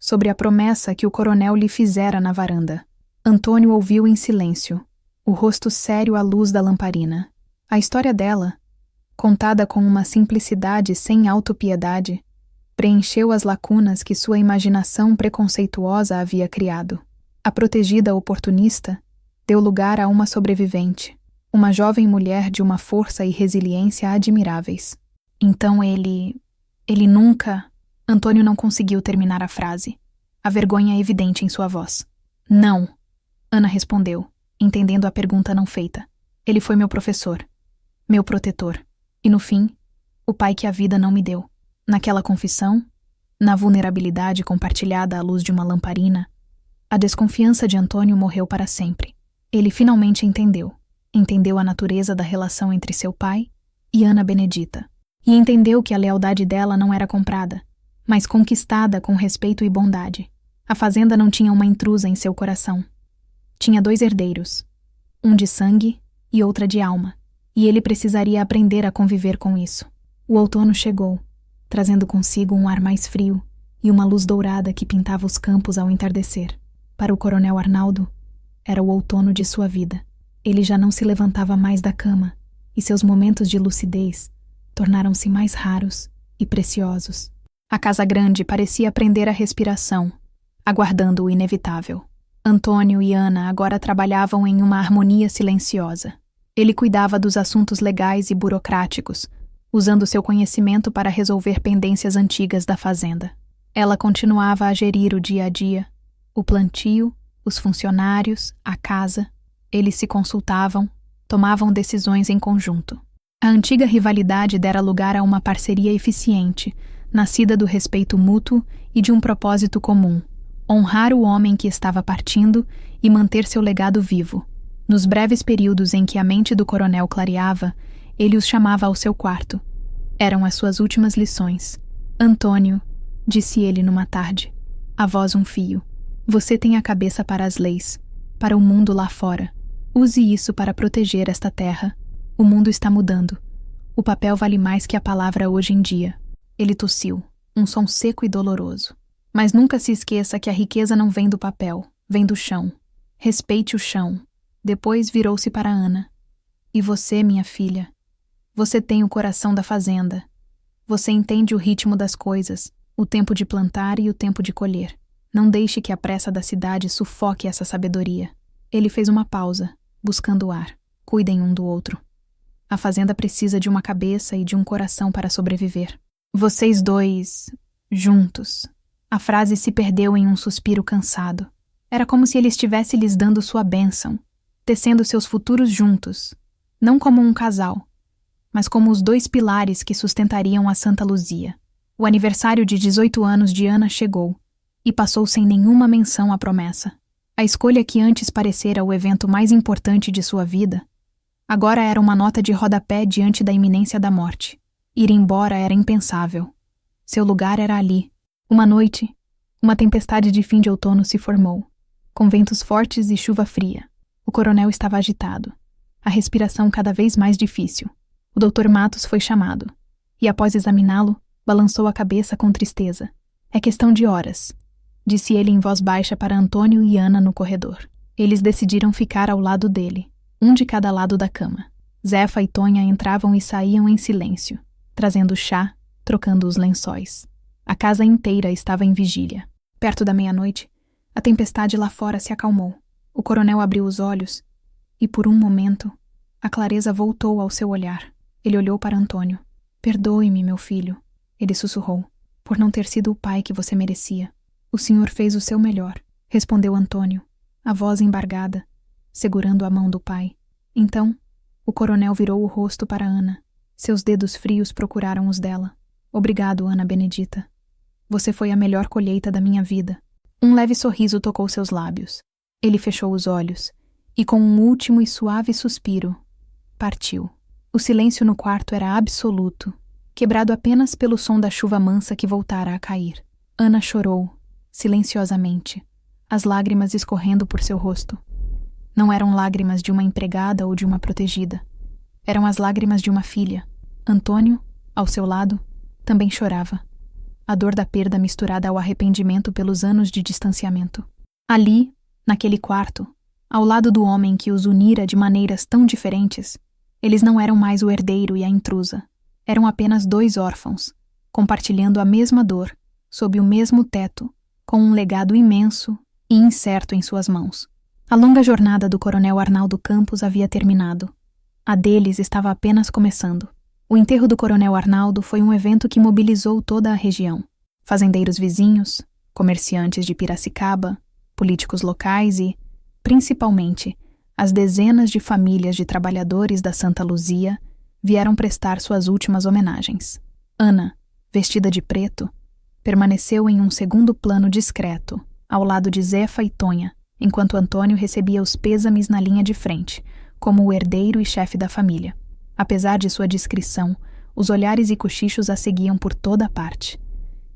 sobre a promessa que o coronel lhe fizera na varanda. Antônio ouviu em silêncio, o rosto sério à luz da lamparina. A história dela, contada com uma simplicidade sem autopiedade, preencheu as lacunas que sua imaginação preconceituosa havia criado. A protegida oportunista deu lugar a uma sobrevivente, uma jovem mulher de uma força e resiliência admiráveis. Então ele nunca... Antônio não conseguiu terminar a frase. A vergonha evidente em sua voz. Não, Ana respondeu, entendendo a pergunta não feita. Ele foi meu professor, meu protetor. E no fim, o pai que a vida não me deu. Naquela confissão, na vulnerabilidade compartilhada à luz de uma lamparina, a desconfiança de Antônio morreu para sempre. Ele finalmente entendeu a natureza da relação entre seu pai e Ana Benedita, e entendeu que a lealdade dela não era comprada, mas conquistada com respeito e bondade. A fazenda não tinha uma intrusa em seu coração. Tinha 2 herdeiros, um de sangue e outra de alma, e ele precisaria aprender a conviver com isso. O outono chegou, trazendo consigo um ar mais frio e uma luz dourada que pintava os campos ao entardecer. Para o coronel Arnaldo, era o outono de sua vida. Ele já não se levantava mais da cama, e seus momentos de lucidez tornaram-se mais raros e preciosos. A casa grande parecia prender a respiração, aguardando o inevitável. Antônio e Ana agora trabalhavam em uma harmonia silenciosa. Ele cuidava dos assuntos legais e burocráticos, usando seu conhecimento para resolver pendências antigas da fazenda. Ela continuava a gerir o dia a dia, o plantio, os funcionários, a casa. Eles se consultavam, tomavam decisões em conjunto. A antiga rivalidade dera lugar a uma parceria eficiente, nascida do respeito mútuo e de um propósito comum: honrar o homem que estava partindo e manter seu legado vivo. Nos breves períodos em que a mente do coronel clareava, ele os chamava ao seu quarto. Eram as suas últimas lições. Antônio, disse ele numa tarde, a voz um fio, você tem a cabeça para as leis, para o mundo lá fora. Use isso para proteger esta terra. O mundo está mudando. O papel vale mais que a palavra hoje em dia. Ele tossiu, um som seco e doloroso. Mas nunca se esqueça que a riqueza não vem do papel, vem do chão. Respeite o chão. Depois virou-se para Ana. E você, minha filha? Você tem o coração da fazenda. Você entende o ritmo das coisas, o tempo de plantar e o tempo de colher. Não deixe que a pressa da cidade sufoque essa sabedoria. Ele fez uma pausa, buscando o ar. Cuidem um do outro. A fazenda precisa de uma cabeça e de um coração para sobreviver. Vocês dois, juntos. A frase se perdeu em um suspiro cansado. Era como se ele estivesse lhes dando sua bênção, tecendo seus futuros juntos, não como um casal, mas como os dois pilares que sustentariam a Santa Luzia. O aniversário de 18 anos de Ana chegou, e passou sem nenhuma menção à promessa. A escolha que antes parecera o evento mais importante de sua vida, agora era uma nota de rodapé diante da iminência da morte. Ir embora era impensável. Seu lugar era ali. Uma noite, uma tempestade de fim de outono se formou, com ventos fortes e chuva fria. O coronel estava agitado, a respiração cada vez mais difícil. O Dr. Matos foi chamado, e após examiná-lo, balançou a cabeça com tristeza. É questão de horas, disse ele em voz baixa para Antônio e Ana no corredor. Eles decidiram ficar ao lado dele, um de cada lado da cama. Zefa e Tonha entravam e saíam em silêncio, trazendo chá, trocando os lençóis. A casa inteira estava em vigília. Perto da meia-noite, a tempestade lá fora se acalmou. O coronel abriu os olhos e, por um momento, a clareza voltou ao seu olhar. Ele olhou para Antônio. Perdoe-me, meu filho, ele sussurrou, por não ter sido o pai que você merecia. O senhor fez o seu melhor, respondeu Antônio, a voz embargada, segurando a mão do pai. Então, o coronel virou o rosto para Ana. Seus dedos frios procuraram os dela. Obrigado, Ana Benedita. Você foi a melhor colheita da minha vida. Um leve sorriso tocou seus lábios. Ele fechou os olhos e, com um último e suave suspiro, partiu. O silêncio no quarto era absoluto, quebrado apenas pelo som da chuva mansa que voltara a cair. Ana chorou, silenciosamente, as lágrimas escorrendo por seu rosto. Não eram lágrimas de uma empregada ou de uma protegida. Eram as lágrimas de uma filha. Antônio, ao seu lado, também chorava. A dor da perda misturada ao arrependimento pelos anos de distanciamento. Ali, naquele quarto, ao lado do homem que os unira de maneiras tão diferentes, eles não eram mais o herdeiro e a intrusa. Eram apenas dois órfãos, compartilhando a mesma dor, sob o mesmo teto, com um legado imenso e incerto em suas mãos. A longa jornada do coronel Arnaldo Campos havia terminado. A deles estava apenas começando. O enterro do coronel Arnaldo foi um evento que mobilizou toda a região. Fazendeiros vizinhos, comerciantes de Piracicaba, políticos locais e, principalmente, as dezenas de famílias de trabalhadores da Santa Luzia vieram prestar suas últimas homenagens. Ana, vestida de preto, permaneceu em um segundo plano discreto, ao lado de Zefa e Tonha, enquanto Antônio recebia os pêsames na linha de frente, como o herdeiro e chefe da família. Apesar de sua discrição, os olhares e cochichos a seguiam por toda parte.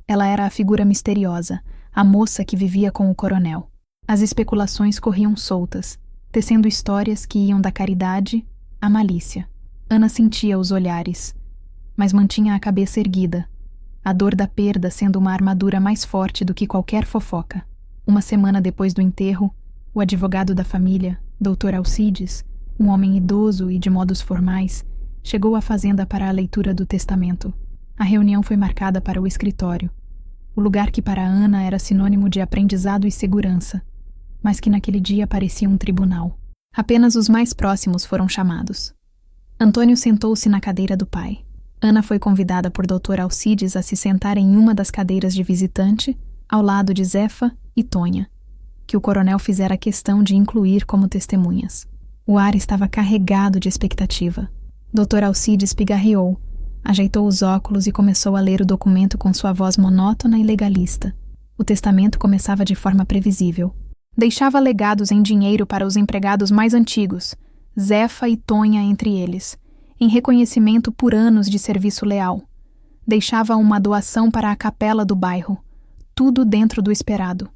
Ela era a figura misteriosa, a moça que vivia com o coronel. As especulações corriam soltas, tecendo histórias que iam da caridade à malícia. Ana sentia os olhares, mas mantinha a cabeça erguida, a dor da perda sendo uma armadura mais forte do que qualquer fofoca. Uma semana depois do enterro, o advogado da família, Dr. Alcides, um homem idoso e de modos formais, chegou à fazenda para a leitura do testamento. A reunião foi marcada para o escritório, o lugar que para Ana era sinônimo de aprendizado e segurança, mas que naquele dia parecia um tribunal. Apenas os mais próximos foram chamados. Antônio sentou-se na cadeira do pai. Ana foi convidada por Dr. Alcides a se sentar em uma das cadeiras de visitante, ao lado de Zefa e Tonha, que o coronel fizera questão de incluir como testemunhas. O ar estava carregado de expectativa. Dr. Alcides pigarreou, ajeitou os óculos e começou a ler o documento com sua voz monótona e legalista. O testamento começava de forma previsível. Deixava legados em dinheiro para os empregados mais antigos, Zefa e Tonha entre eles, em reconhecimento por anos de serviço leal. Deixava uma doação para a capela do bairro, tudo dentro do esperado.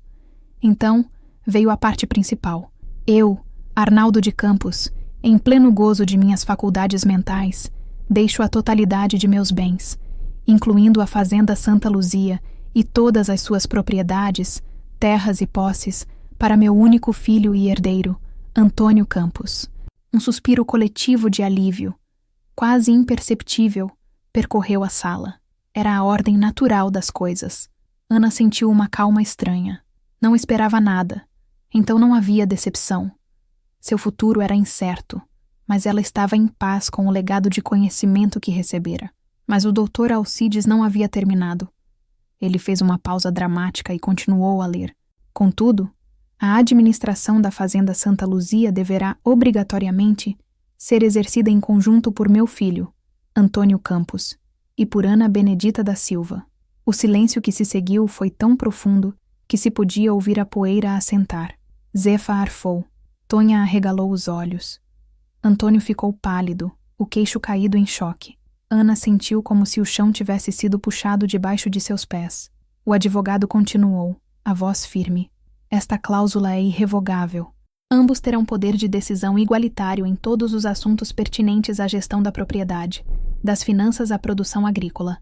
Então, veio a parte principal. Eu, Arnaldo de Campos, em pleno gozo de minhas faculdades mentais, deixo a totalidade de meus bens, incluindo a fazenda Santa Luzia e todas as suas propriedades, terras e posses, para meu único filho e herdeiro, Antônio Campos. Um suspiro coletivo de alívio. quase imperceptível, percorreu a sala. Era a ordem natural das coisas. Ana sentiu uma calma estranha. Não esperava nada, então não havia decepção. Seu futuro era incerto, mas ela estava em paz com o legado de conhecimento que recebera. Mas o Dr. Alcides não havia terminado. Ele fez uma pausa dramática e continuou a ler. Contudo, a administração da Fazenda Santa Luzia deverá, obrigatoriamente, ser exercida em conjunto por meu filho, Antônio Campos, e por Ana Benedita da Silva. O silêncio que se seguiu foi tão profundo que se podia ouvir a poeira assentar. Zefa arfou. Tonha arregalou os olhos. Antônio ficou pálido, o queixo caído em choque. Ana sentiu como se o chão tivesse sido puxado debaixo de seus pés. O advogado continuou, a voz firme. Esta cláusula é irrevogável. Ambos terão poder de decisão igualitário em todos os assuntos pertinentes à gestão da propriedade, das finanças à produção agrícola.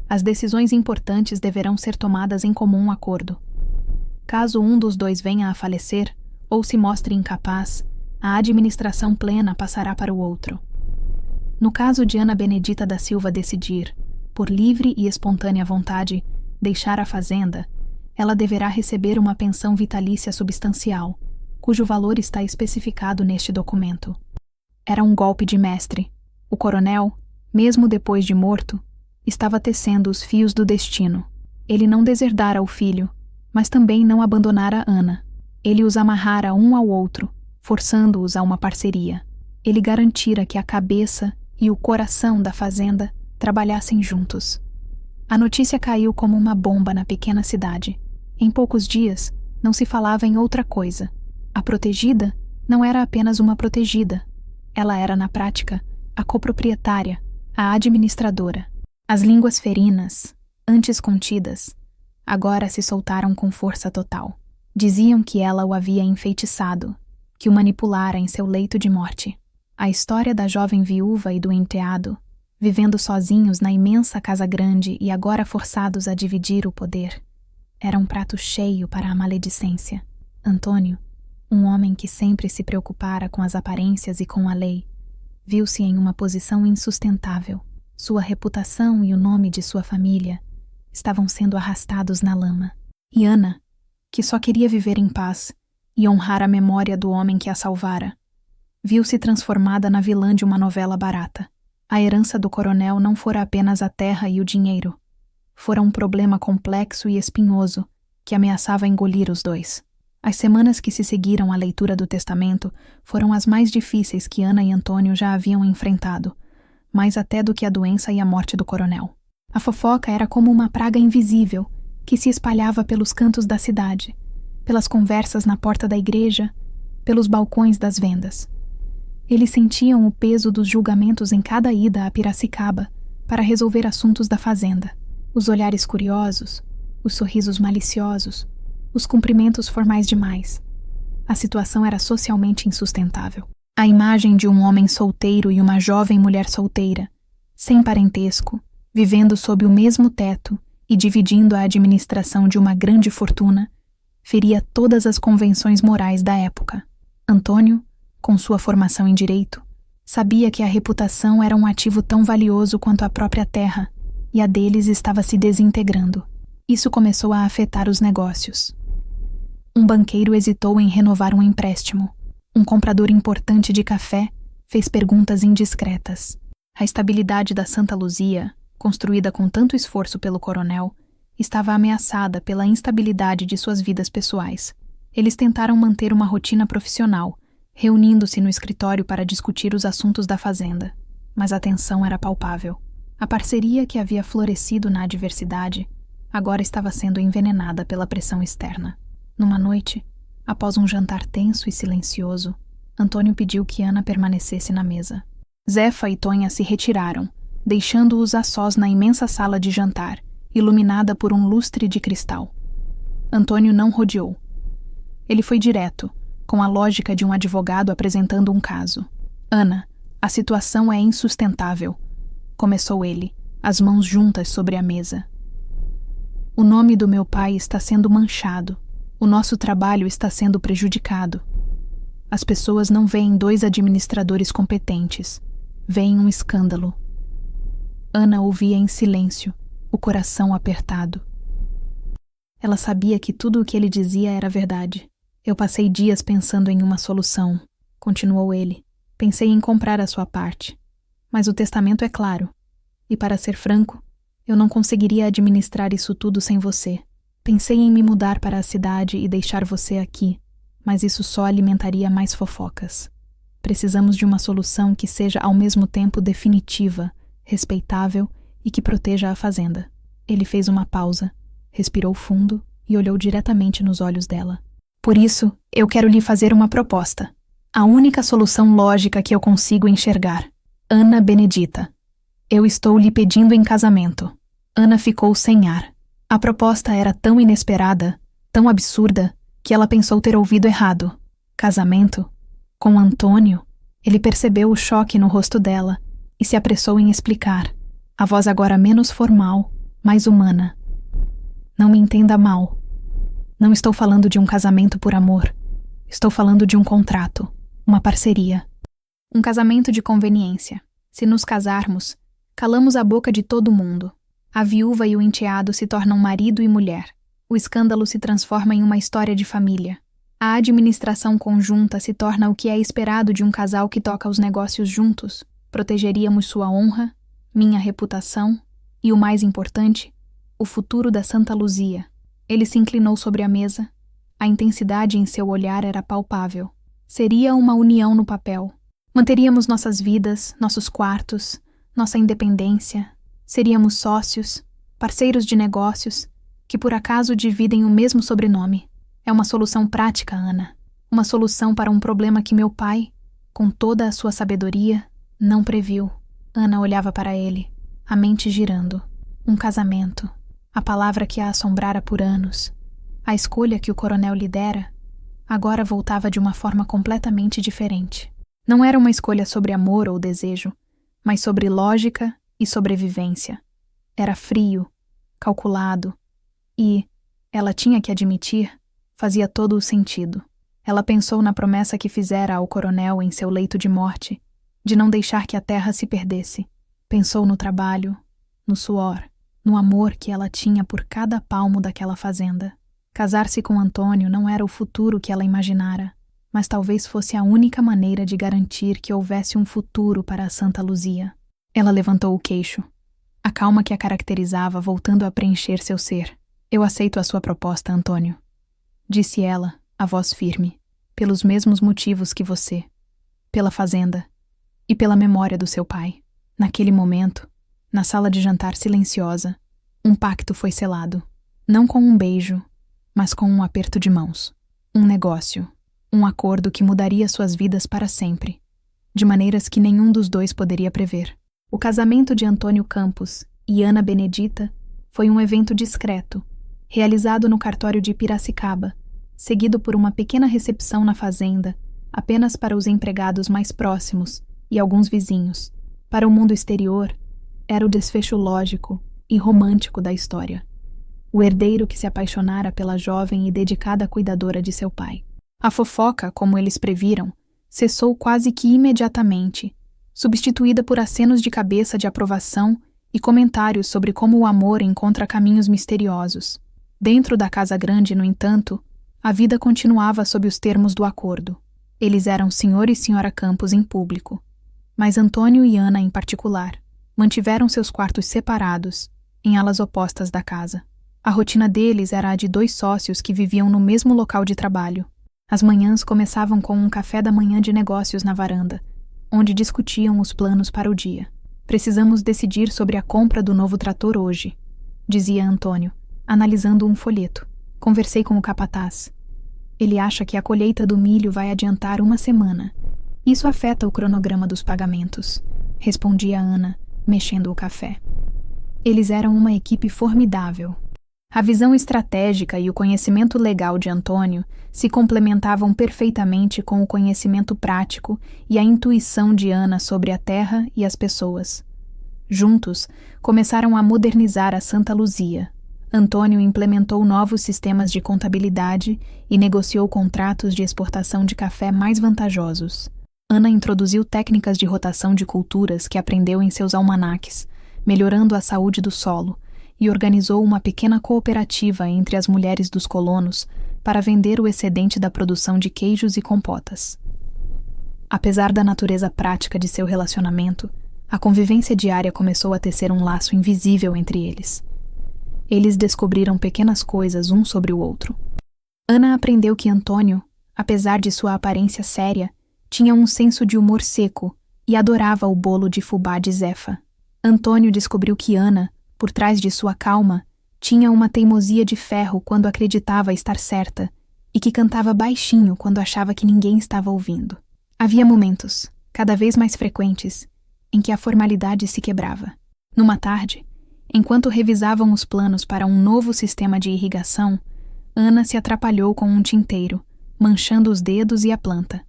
As decisões importantes deverão ser tomadas em comum acordo. Caso um dos dois venha a falecer, ou se mostre incapaz, a administração plena passará para o outro. No caso de Ana Benedita da Silva decidir, por livre e espontânea vontade, deixar a fazenda, ela deverá receber uma pensão vitalícia substancial, cujo valor está especificado neste documento. Era um golpe de mestre. O coronel, mesmo depois de morto, estava tecendo os fios do destino. Ele não deserdara o filho, mas também não abandonara Ana. Ele os amarrara um ao outro, forçando-os a uma parceria. Ele garantira que a cabeça e o coração da fazenda trabalhassem juntos. A notícia caiu como uma bomba na pequena cidade. Em poucos dias, não se falava em outra coisa. A protegida não era apenas uma protegida. Ela era, na prática, a coproprietária, a administradora. As línguas ferinas, antes contidas, agora se soltaram com força total. Diziam que ela o havia enfeitiçado, que o manipulara em seu leito de morte. A história da jovem viúva e do enteado, vivendo sozinhos na imensa casa grande e agora forçados a dividir o poder, era um prato cheio para a maledicência. Antônio, um homem que sempre se preocupara com as aparências e com a lei, viu-se em uma posição insustentável. Sua reputação e o nome de sua família estavam sendo arrastados na lama. E Ana, que só queria viver em paz e honrar a memória do homem que a salvara, viu-se transformada na vilã de uma novela barata. A herança do coronel não fora apenas a terra e o dinheiro. Fora um problema complexo e espinhoso que ameaçava engolir os dois. As semanas que se seguiram à leitura do testamento foram as mais difíceis que Ana e Antônio já haviam enfrentado, mais até do que a doença e a morte do coronel. A fofoca era como uma praga invisível que se espalhava pelos cantos da cidade, pelas conversas na porta da igreja, pelos balcões das vendas. Eles sentiam o peso dos julgamentos em cada ida a Piracicaba para resolver assuntos da fazenda. Os olhares curiosos, os sorrisos maliciosos, os cumprimentos formais demais. A situação era socialmente insustentável. A imagem de um homem solteiro e uma jovem mulher solteira, sem parentesco, vivendo sob o mesmo teto e dividindo a administração de uma grande fortuna, feria todas as convenções morais da época. Antônio, com sua formação em direito, sabia que a reputação era um ativo tão valioso quanto a própria terra, e a deles estava se desintegrando. Isso começou a afetar os negócios. Um banqueiro hesitou em renovar um empréstimo. Um comprador importante de café fez perguntas indiscretas. A estabilidade da Santa Luzia, construída com tanto esforço pelo coronel, estava ameaçada pela instabilidade de suas vidas pessoais. Eles tentaram manter uma rotina profissional, reunindo-se no escritório para discutir os assuntos da fazenda. Mas a tensão era palpável. A parceria que havia florescido na adversidade agora estava sendo envenenada pela pressão externa. Numa noite, após um jantar tenso e silencioso, Antônio pediu que Ana permanecesse na mesa. Zefa e Tonha se retiraram, deixando-os a sós na imensa sala de jantar, iluminada por um lustre de cristal. Antônio não rodeou. Ele foi direto, com a lógica de um advogado apresentando um caso. Ana, a situação é insustentável, começou ele, as mãos juntas sobre a mesa. O nome do meu pai está sendo manchado. O nosso trabalho está sendo prejudicado. As pessoas não veem dois administradores competentes. Vem um escândalo. Ana ouvia em silêncio, o coração apertado. Ela sabia que tudo o que ele dizia era verdade. Eu passei dias pensando em uma solução, continuou ele. Pensei em comprar a sua parte. Mas o testamento é claro. E para ser franco, eu não conseguiria administrar isso tudo sem você. Pensei em me mudar para a cidade e deixar você aqui, mas isso só alimentaria mais fofocas. Precisamos de uma solução que seja ao mesmo tempo definitiva, respeitável e que proteja a fazenda. Ele fez uma pausa, respirou fundo e olhou diretamente nos olhos dela. Por isso, eu quero lhe fazer uma proposta. A única solução lógica que eu consigo enxergar. Ana Benedita. Eu estou lhe pedindo em casamento. Ana ficou sem ar. A proposta era tão inesperada, tão absurda, que ela pensou ter ouvido errado. Casamento? Com Antônio? Ele percebeu o choque no rosto dela e se apressou em explicar, a voz agora menos formal, mais humana. Não me entenda mal. Não estou falando de um casamento por amor. Estou falando de um contrato, uma parceria. Um casamento de conveniência. Se nos casarmos, calamos a boca de todo mundo. A viúva e o enteado se tornam marido e mulher. O escândalo se transforma em uma história de família. A administração conjunta se torna o que é esperado de um casal que toca os negócios juntos. Protegeríamos sua honra, minha reputação e, o mais importante, o futuro da Santa Luzia. Ele se inclinou sobre a mesa. A intensidade em seu olhar era palpável. Seria uma união no papel. Manteríamos nossas vidas, nossos quartos, nossa independência. Seríamos sócios, parceiros de negócios, que por acaso dividem o mesmo sobrenome. É uma solução prática, Ana. Uma solução para um problema que meu pai, com toda a sua sabedoria, não previu. Ana olhava para ele, a mente girando. Um casamento. A palavra que a assombrara por anos. A escolha que o coronel lhe dera, agora voltava de uma forma completamente diferente. Não era uma escolha sobre amor ou desejo, mas sobre lógica e sobrevivência. Era frio, calculado e, ela tinha que admitir, fazia todo o sentido. Ela pensou na promessa que fizera ao coronel em seu leito de morte, de não deixar que a terra se perdesse. Pensou no trabalho, no suor, no amor que ela tinha por cada palmo daquela fazenda. Casar-se com Antônio não era o futuro que ela imaginara, mas talvez fosse a única maneira de garantir que houvesse um futuro para a Santa Luzia. Ela levantou o queixo, a calma que a caracterizava voltando a preencher seu ser. Eu aceito a sua proposta, Antônio, disse ela, a voz firme, pelos mesmos motivos que você, pela fazenda e pela memória do seu pai. Naquele momento, na sala de jantar silenciosa, um pacto foi selado, não com um beijo, mas com um aperto de mãos. Um negócio, um acordo que mudaria suas vidas para sempre, de maneiras que nenhum dos dois poderia prever. O casamento de Antônio Campos e Ana Benedita foi um evento discreto, realizado no cartório de Piracicaba, seguido por uma pequena recepção na fazenda, apenas para os empregados mais próximos e alguns vizinhos. Para o mundo exterior, era o desfecho lógico e romântico da história. O herdeiro que se apaixonara pela jovem e dedicada cuidadora de seu pai. A fofoca, como eles previram, cessou quase que imediatamente, substituída por acenos de cabeça de aprovação e comentários sobre como o amor encontra caminhos misteriosos. Dentro da casa grande, no entanto, a vida continuava sob os termos do acordo. Eles eram Sr. e Sra. Campos em público, mas Antônio e Ana, em particular, mantiveram seus quartos separados, em alas opostas da casa. A rotina deles era a de dois sócios que viviam no mesmo local de trabalho. As manhãs começavam com um café da manhã de negócios na varanda, onde discutiam os planos para o dia. Precisamos decidir sobre a compra do novo trator hoje, dizia Antônio, analisando um folheto. Conversei com o capataz. Ele acha que a colheita do milho vai adiantar uma semana. Isso afeta o cronograma dos pagamentos, respondia Ana, mexendo o café. Eles eram uma equipe formidável. A visão estratégica e o conhecimento legal de Antônio se complementavam perfeitamente com o conhecimento prático e a intuição de Ana sobre a terra e as pessoas. Juntos, começaram a modernizar a Santa Luzia. Antônio implementou novos sistemas de contabilidade e negociou contratos de exportação de café mais vantajosos. Ana introduziu técnicas de rotação de culturas que aprendeu em seus almanaques, melhorando a saúde do solo, e organizou uma pequena cooperativa entre as mulheres dos colonos para vender o excedente da produção de queijos e compotas. Apesar da natureza prática de seu relacionamento, a convivência diária começou a tecer um laço invisível entre eles. Eles descobriram pequenas coisas um sobre o outro. Ana aprendeu que Antônio, apesar de sua aparência séria, tinha um senso de humor seco e adorava o bolo de fubá de Zefa. Antônio descobriu que Ana, por trás de sua calma, tinha uma teimosia de ferro quando acreditava estar certa e que cantava baixinho quando achava que ninguém estava ouvindo. Havia momentos, cada vez mais frequentes, em que a formalidade se quebrava. Numa tarde, enquanto revisavam os planos para um novo sistema de irrigação, Ana se atrapalhou com um tinteiro, manchando os dedos e a planta.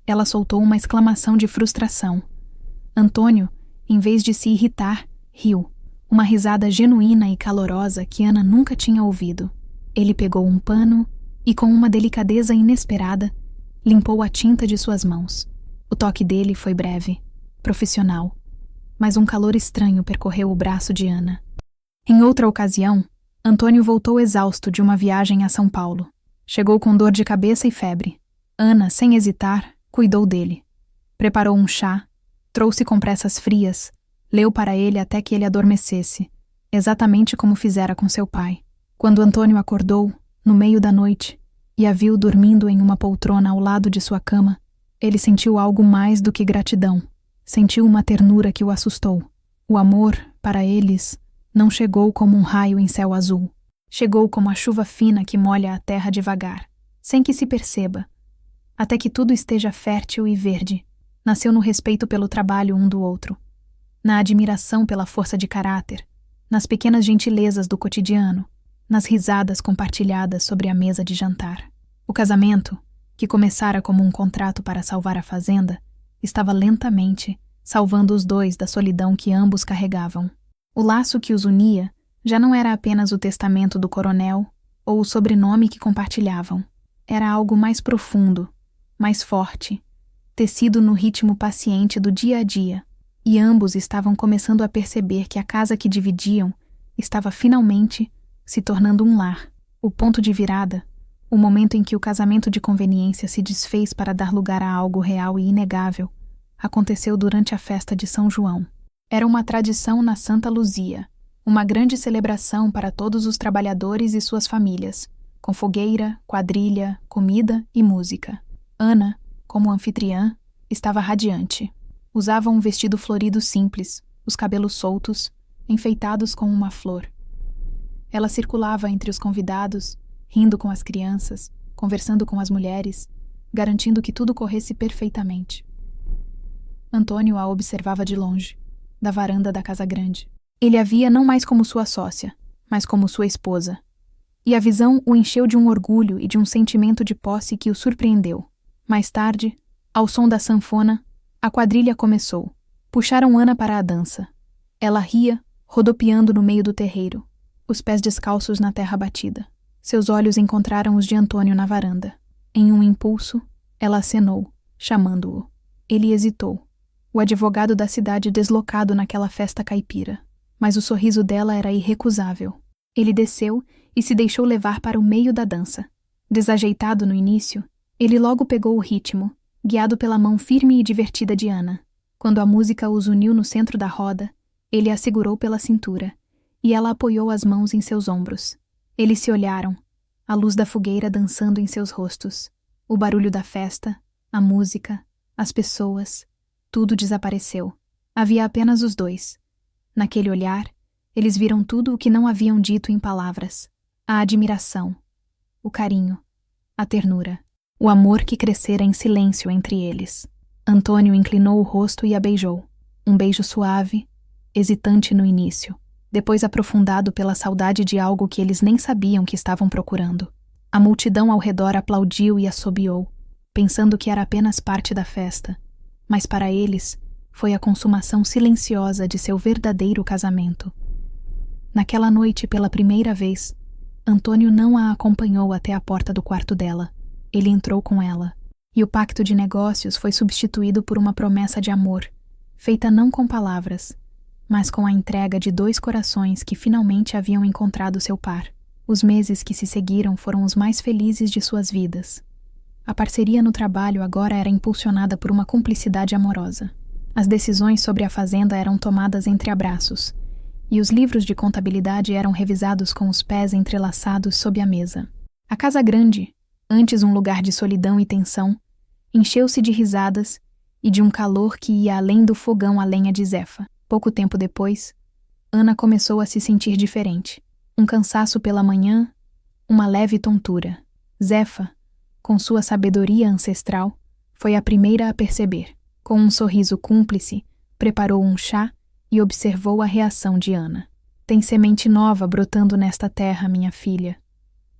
Ela soltou uma exclamação de frustração. Antônio, em vez de se irritar, riu, uma risada genuína e calorosa que Ana nunca tinha ouvido. Ele pegou um pano e, com uma delicadeza inesperada, limpou a tinta de suas mãos. O toque dele foi breve, profissional, mas um calor estranho percorreu o braço de Ana. Em outra ocasião, Antônio voltou exausto de uma viagem a São Paulo. Chegou com dor de cabeça e febre. Ana, sem hesitar, cuidou dele. Preparou um chá, trouxe compressas frias, leu para ele até que ele adormecesse, exatamente como fizera com seu pai. Quando Antônio acordou, no meio da noite, e a viu dormindo em uma poltrona ao lado de sua cama, ele sentiu algo mais do que gratidão. Sentiu uma ternura que o assustou. O amor, para eles, não chegou como um raio em céu azul. Chegou como a chuva fina que molha a terra devagar, sem que se perceba, até que tudo esteja fértil e verde. Nasceu no respeito pelo trabalho um do outro, na admiração pela força de caráter, nas pequenas gentilezas do cotidiano, nas risadas compartilhadas sobre a mesa de jantar. O casamento, que começara como um contrato para salvar a fazenda, estava lentamente salvando os dois da solidão que ambos carregavam. O laço que os unia já não era apenas o testamento do coronel ou o sobrenome que compartilhavam. Era algo mais profundo, mais forte, tecido no ritmo paciente do dia a dia, e ambos estavam começando a perceber que a casa que dividiam estava finalmente se tornando um lar. O ponto de virada, o momento em que o casamento de conveniência se desfez para dar lugar a algo real e inegável, aconteceu durante a festa de São João. Era uma tradição na Santa Luzia, uma grande celebração para todos os trabalhadores e suas famílias, com fogueira, quadrilha, comida e música. Ana, como anfitriã, estava radiante. Usava um vestido florido simples, os cabelos soltos, enfeitados com uma flor. Ela circulava entre os convidados, rindo com as crianças, conversando com as mulheres, garantindo que tudo corresse perfeitamente. Antônio a observava de longe, da varanda da casa grande. Ele a via não mais como sua sócia, mas como sua esposa. E a visão o encheu de um orgulho e de um sentimento de posse que o surpreendeu. Mais tarde, ao som da sanfona, a quadrilha começou. Puxaram Ana para a dança. Ela ria, rodopiando no meio do terreiro, os pés descalços na terra batida. Seus olhos encontraram os de Antônio na varanda. Em um impulso, ela acenou, chamando-o. Ele hesitou. O advogado da cidade deslocado naquela festa caipira. Mas o sorriso dela era irrecusável. Ele desceu e se deixou levar para o meio da dança. Desajeitado no início, ele logo pegou o ritmo, guiado pela mão firme e divertida de Ana. Quando a música os uniu no centro da roda, ele a segurou pela cintura, e ela apoiou as mãos em seus ombros. Eles se olharam, a luz da fogueira dançando em seus rostos. O barulho da festa, a música, as pessoas, tudo desapareceu. Havia apenas os dois. Naquele olhar, eles viram tudo o que não haviam dito em palavras. A admiração, o carinho, a ternura, o amor que crescera em silêncio entre eles. Antônio inclinou o rosto e a beijou. Um beijo suave, hesitante no início, depois aprofundado pela saudade de algo que eles nem sabiam que estavam procurando. A multidão ao redor aplaudiu e assobiou, pensando que era apenas parte da festa, mas para eles foi a consumação silenciosa de seu verdadeiro casamento. Naquela noite, pela primeira vez, Antônio não a acompanhou até a porta do quarto dela. Ele entrou com ela. E o pacto de negócios foi substituído por uma promessa de amor, feita não com palavras, mas com a entrega de 2 corações que finalmente haviam encontrado seu par. Os meses que se seguiram foram os mais felizes de suas vidas. A parceria no trabalho agora era impulsionada por uma cumplicidade amorosa. As decisões sobre a fazenda eram tomadas entre abraços, e os livros de contabilidade eram revisados com os pés entrelaçados sob a mesa. A casa grande, antes um lugar de solidão e tensão, encheu-se de risadas e de um calor que ia além do fogão a lenha de Zefa. Pouco tempo depois, Ana começou a se sentir diferente. Um cansaço pela manhã, uma leve tontura. Zefa, com sua sabedoria ancestral, foi a primeira a perceber. Com um sorriso cúmplice, preparou um chá e observou a reação de Ana. Tem semente nova brotando nesta terra, minha filha,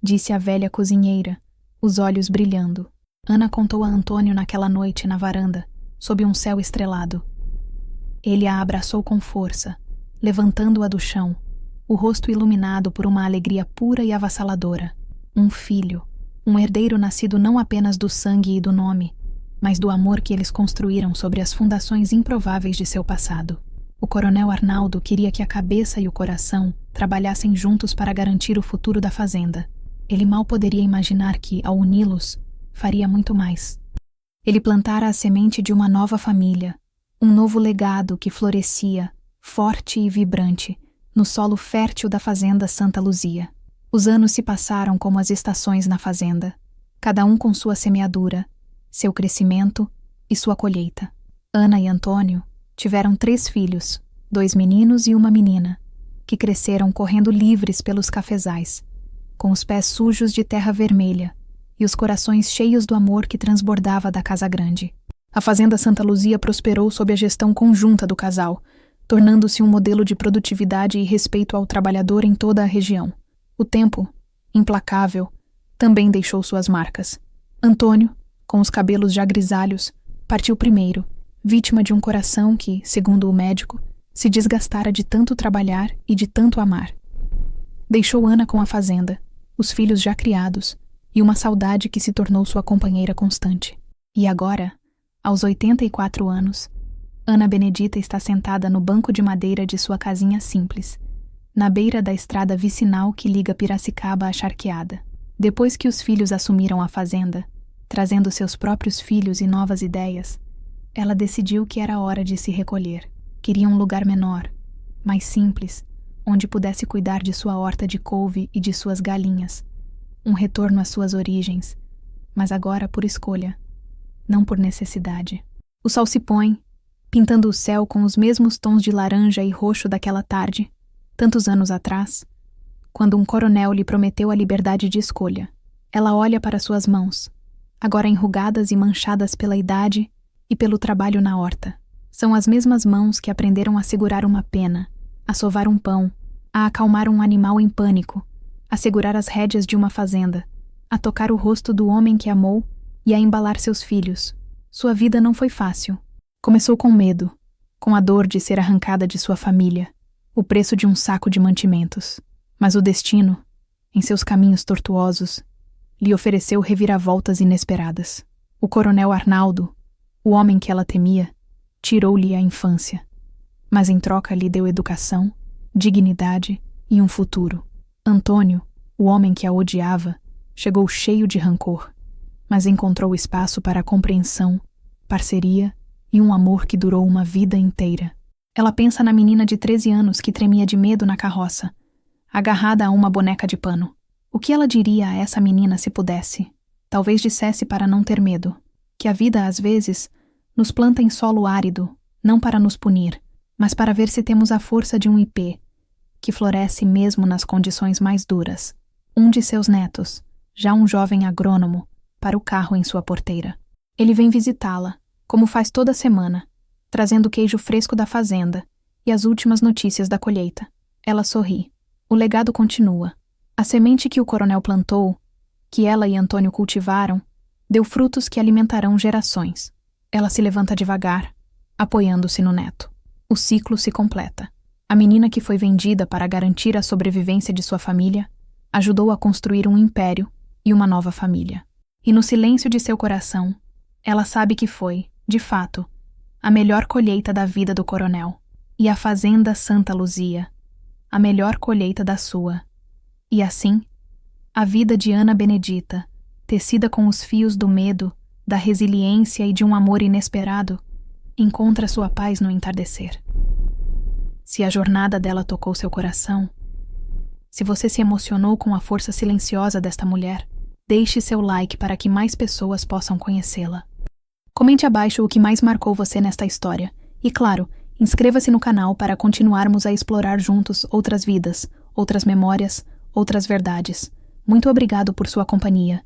disse a velha cozinheira, os olhos brilhando. Ana contou a Antônio naquela noite na varanda, sob um céu estrelado. Ele a abraçou com força, levantando-a do chão, o rosto iluminado por uma alegria pura e avassaladora. Um filho, um herdeiro nascido não apenas do sangue e do nome, mas do amor que eles construíram sobre as fundações improváveis de seu passado. O coronel Arnaldo queria que a cabeça e o coração trabalhassem juntos para garantir o futuro da fazenda. Ele mal poderia imaginar que, ao uni-los, faria muito mais. Ele plantara a semente de uma nova família, um novo legado que florescia, forte e vibrante, no solo fértil da fazenda Santa Luzia. Os anos se passaram como as estações na fazenda, cada um com sua semeadura, seu crescimento e sua colheita. Ana e Antônio tiveram 3 filhos, 2 meninos e uma menina, que cresceram correndo livres pelos cafezais, com os pés sujos de terra vermelha e os corações cheios do amor que transbordava da casa grande. A fazenda Santa Luzia prosperou sob a gestão conjunta do casal, tornando-se um modelo de produtividade e respeito ao trabalhador em toda a região. O tempo, implacável, também deixou suas marcas. Antônio, com os cabelos já grisalhos, partiu primeiro, vítima de um coração que, segundo o médico, se desgastara de tanto trabalhar e de tanto amar. Deixou Ana com a fazenda, os filhos já criados, e uma saudade que se tornou sua companheira constante. E agora, aos 84 anos, Ana Benedita está sentada no banco de madeira de sua casinha simples, na beira da estrada vicinal que liga Piracicaba à Charqueada. Depois que os filhos assumiram a fazenda, trazendo seus próprios filhos e novas ideias, ela decidiu que era hora de se recolher. Queria um lugar menor, mais simples, onde pudesse cuidar de sua horta de couve e de suas galinhas. Um retorno às suas origens, mas agora por escolha, não por necessidade. O sol se põe, pintando o céu com os mesmos tons de laranja e roxo daquela tarde, tantos anos atrás, quando um coronel lhe prometeu a liberdade de escolha. Ela olha para suas mãos, agora enrugadas e manchadas pela idade e pelo trabalho na horta. São as mesmas mãos que aprenderam a segurar uma pena, a sovar um pão, a acalmar um animal em pânico, a segurar as rédeas de uma fazenda, a tocar o rosto do homem que amou e a embalar seus filhos. Sua vida não foi fácil. Começou com medo, com a dor de ser arrancada de sua família, o preço de um saco de mantimentos. Mas o destino, em seus caminhos tortuosos, lhe ofereceu reviravoltas inesperadas. O coronel Arnaldo, o homem que ela temia, tirou-lhe a infância, mas em troca lhe deu educação, dignidade e um futuro. Antônio, o homem que a odiava, chegou cheio de rancor, mas encontrou espaço para a compreensão, parceria e um amor que durou uma vida inteira. Ela pensa na menina de 13 anos que tremia de medo na carroça, agarrada a uma boneca de pano. O que ela diria a essa menina se pudesse? Talvez dissesse para não ter medo, que a vida, às vezes, nos planta em solo árido, não para nos punir, mas para ver se temos a força de um ipê, que floresce mesmo nas condições mais duras. Um de seus netos, já um jovem agrônomo, para o carro em sua porteira. Ele vem visitá-la, como faz toda semana, trazendo o queijo fresco da fazenda e as últimas notícias da colheita. Ela sorri. O legado continua. A semente que o coronel plantou, que ela e Antônio cultivaram, deu frutos que alimentarão gerações. Ela se levanta devagar, apoiando-se no neto. O ciclo se completa. A menina que foi vendida para garantir a sobrevivência de sua família ajudou a construir um império e uma nova família. E no silêncio de seu coração, Ela sabe que foi, de fato, a melhor colheita da vida do coronel. E a fazenda Santa Luzia, a melhor colheita da sua. E assim, a vida de Ana Benedita, tecida com os fios do medo, da resiliência e de um amor inesperado, encontra sua paz no entardecer. Se a jornada dela tocou seu coração, se você se emocionou com a força silenciosa desta mulher, deixe seu like para que mais pessoas possam conhecê-la. Comente abaixo o que mais marcou você nesta história. E claro, inscreva-se no canal para continuarmos a explorar juntos outras vidas, outras memórias, outras verdades. Muito obrigado por sua companhia.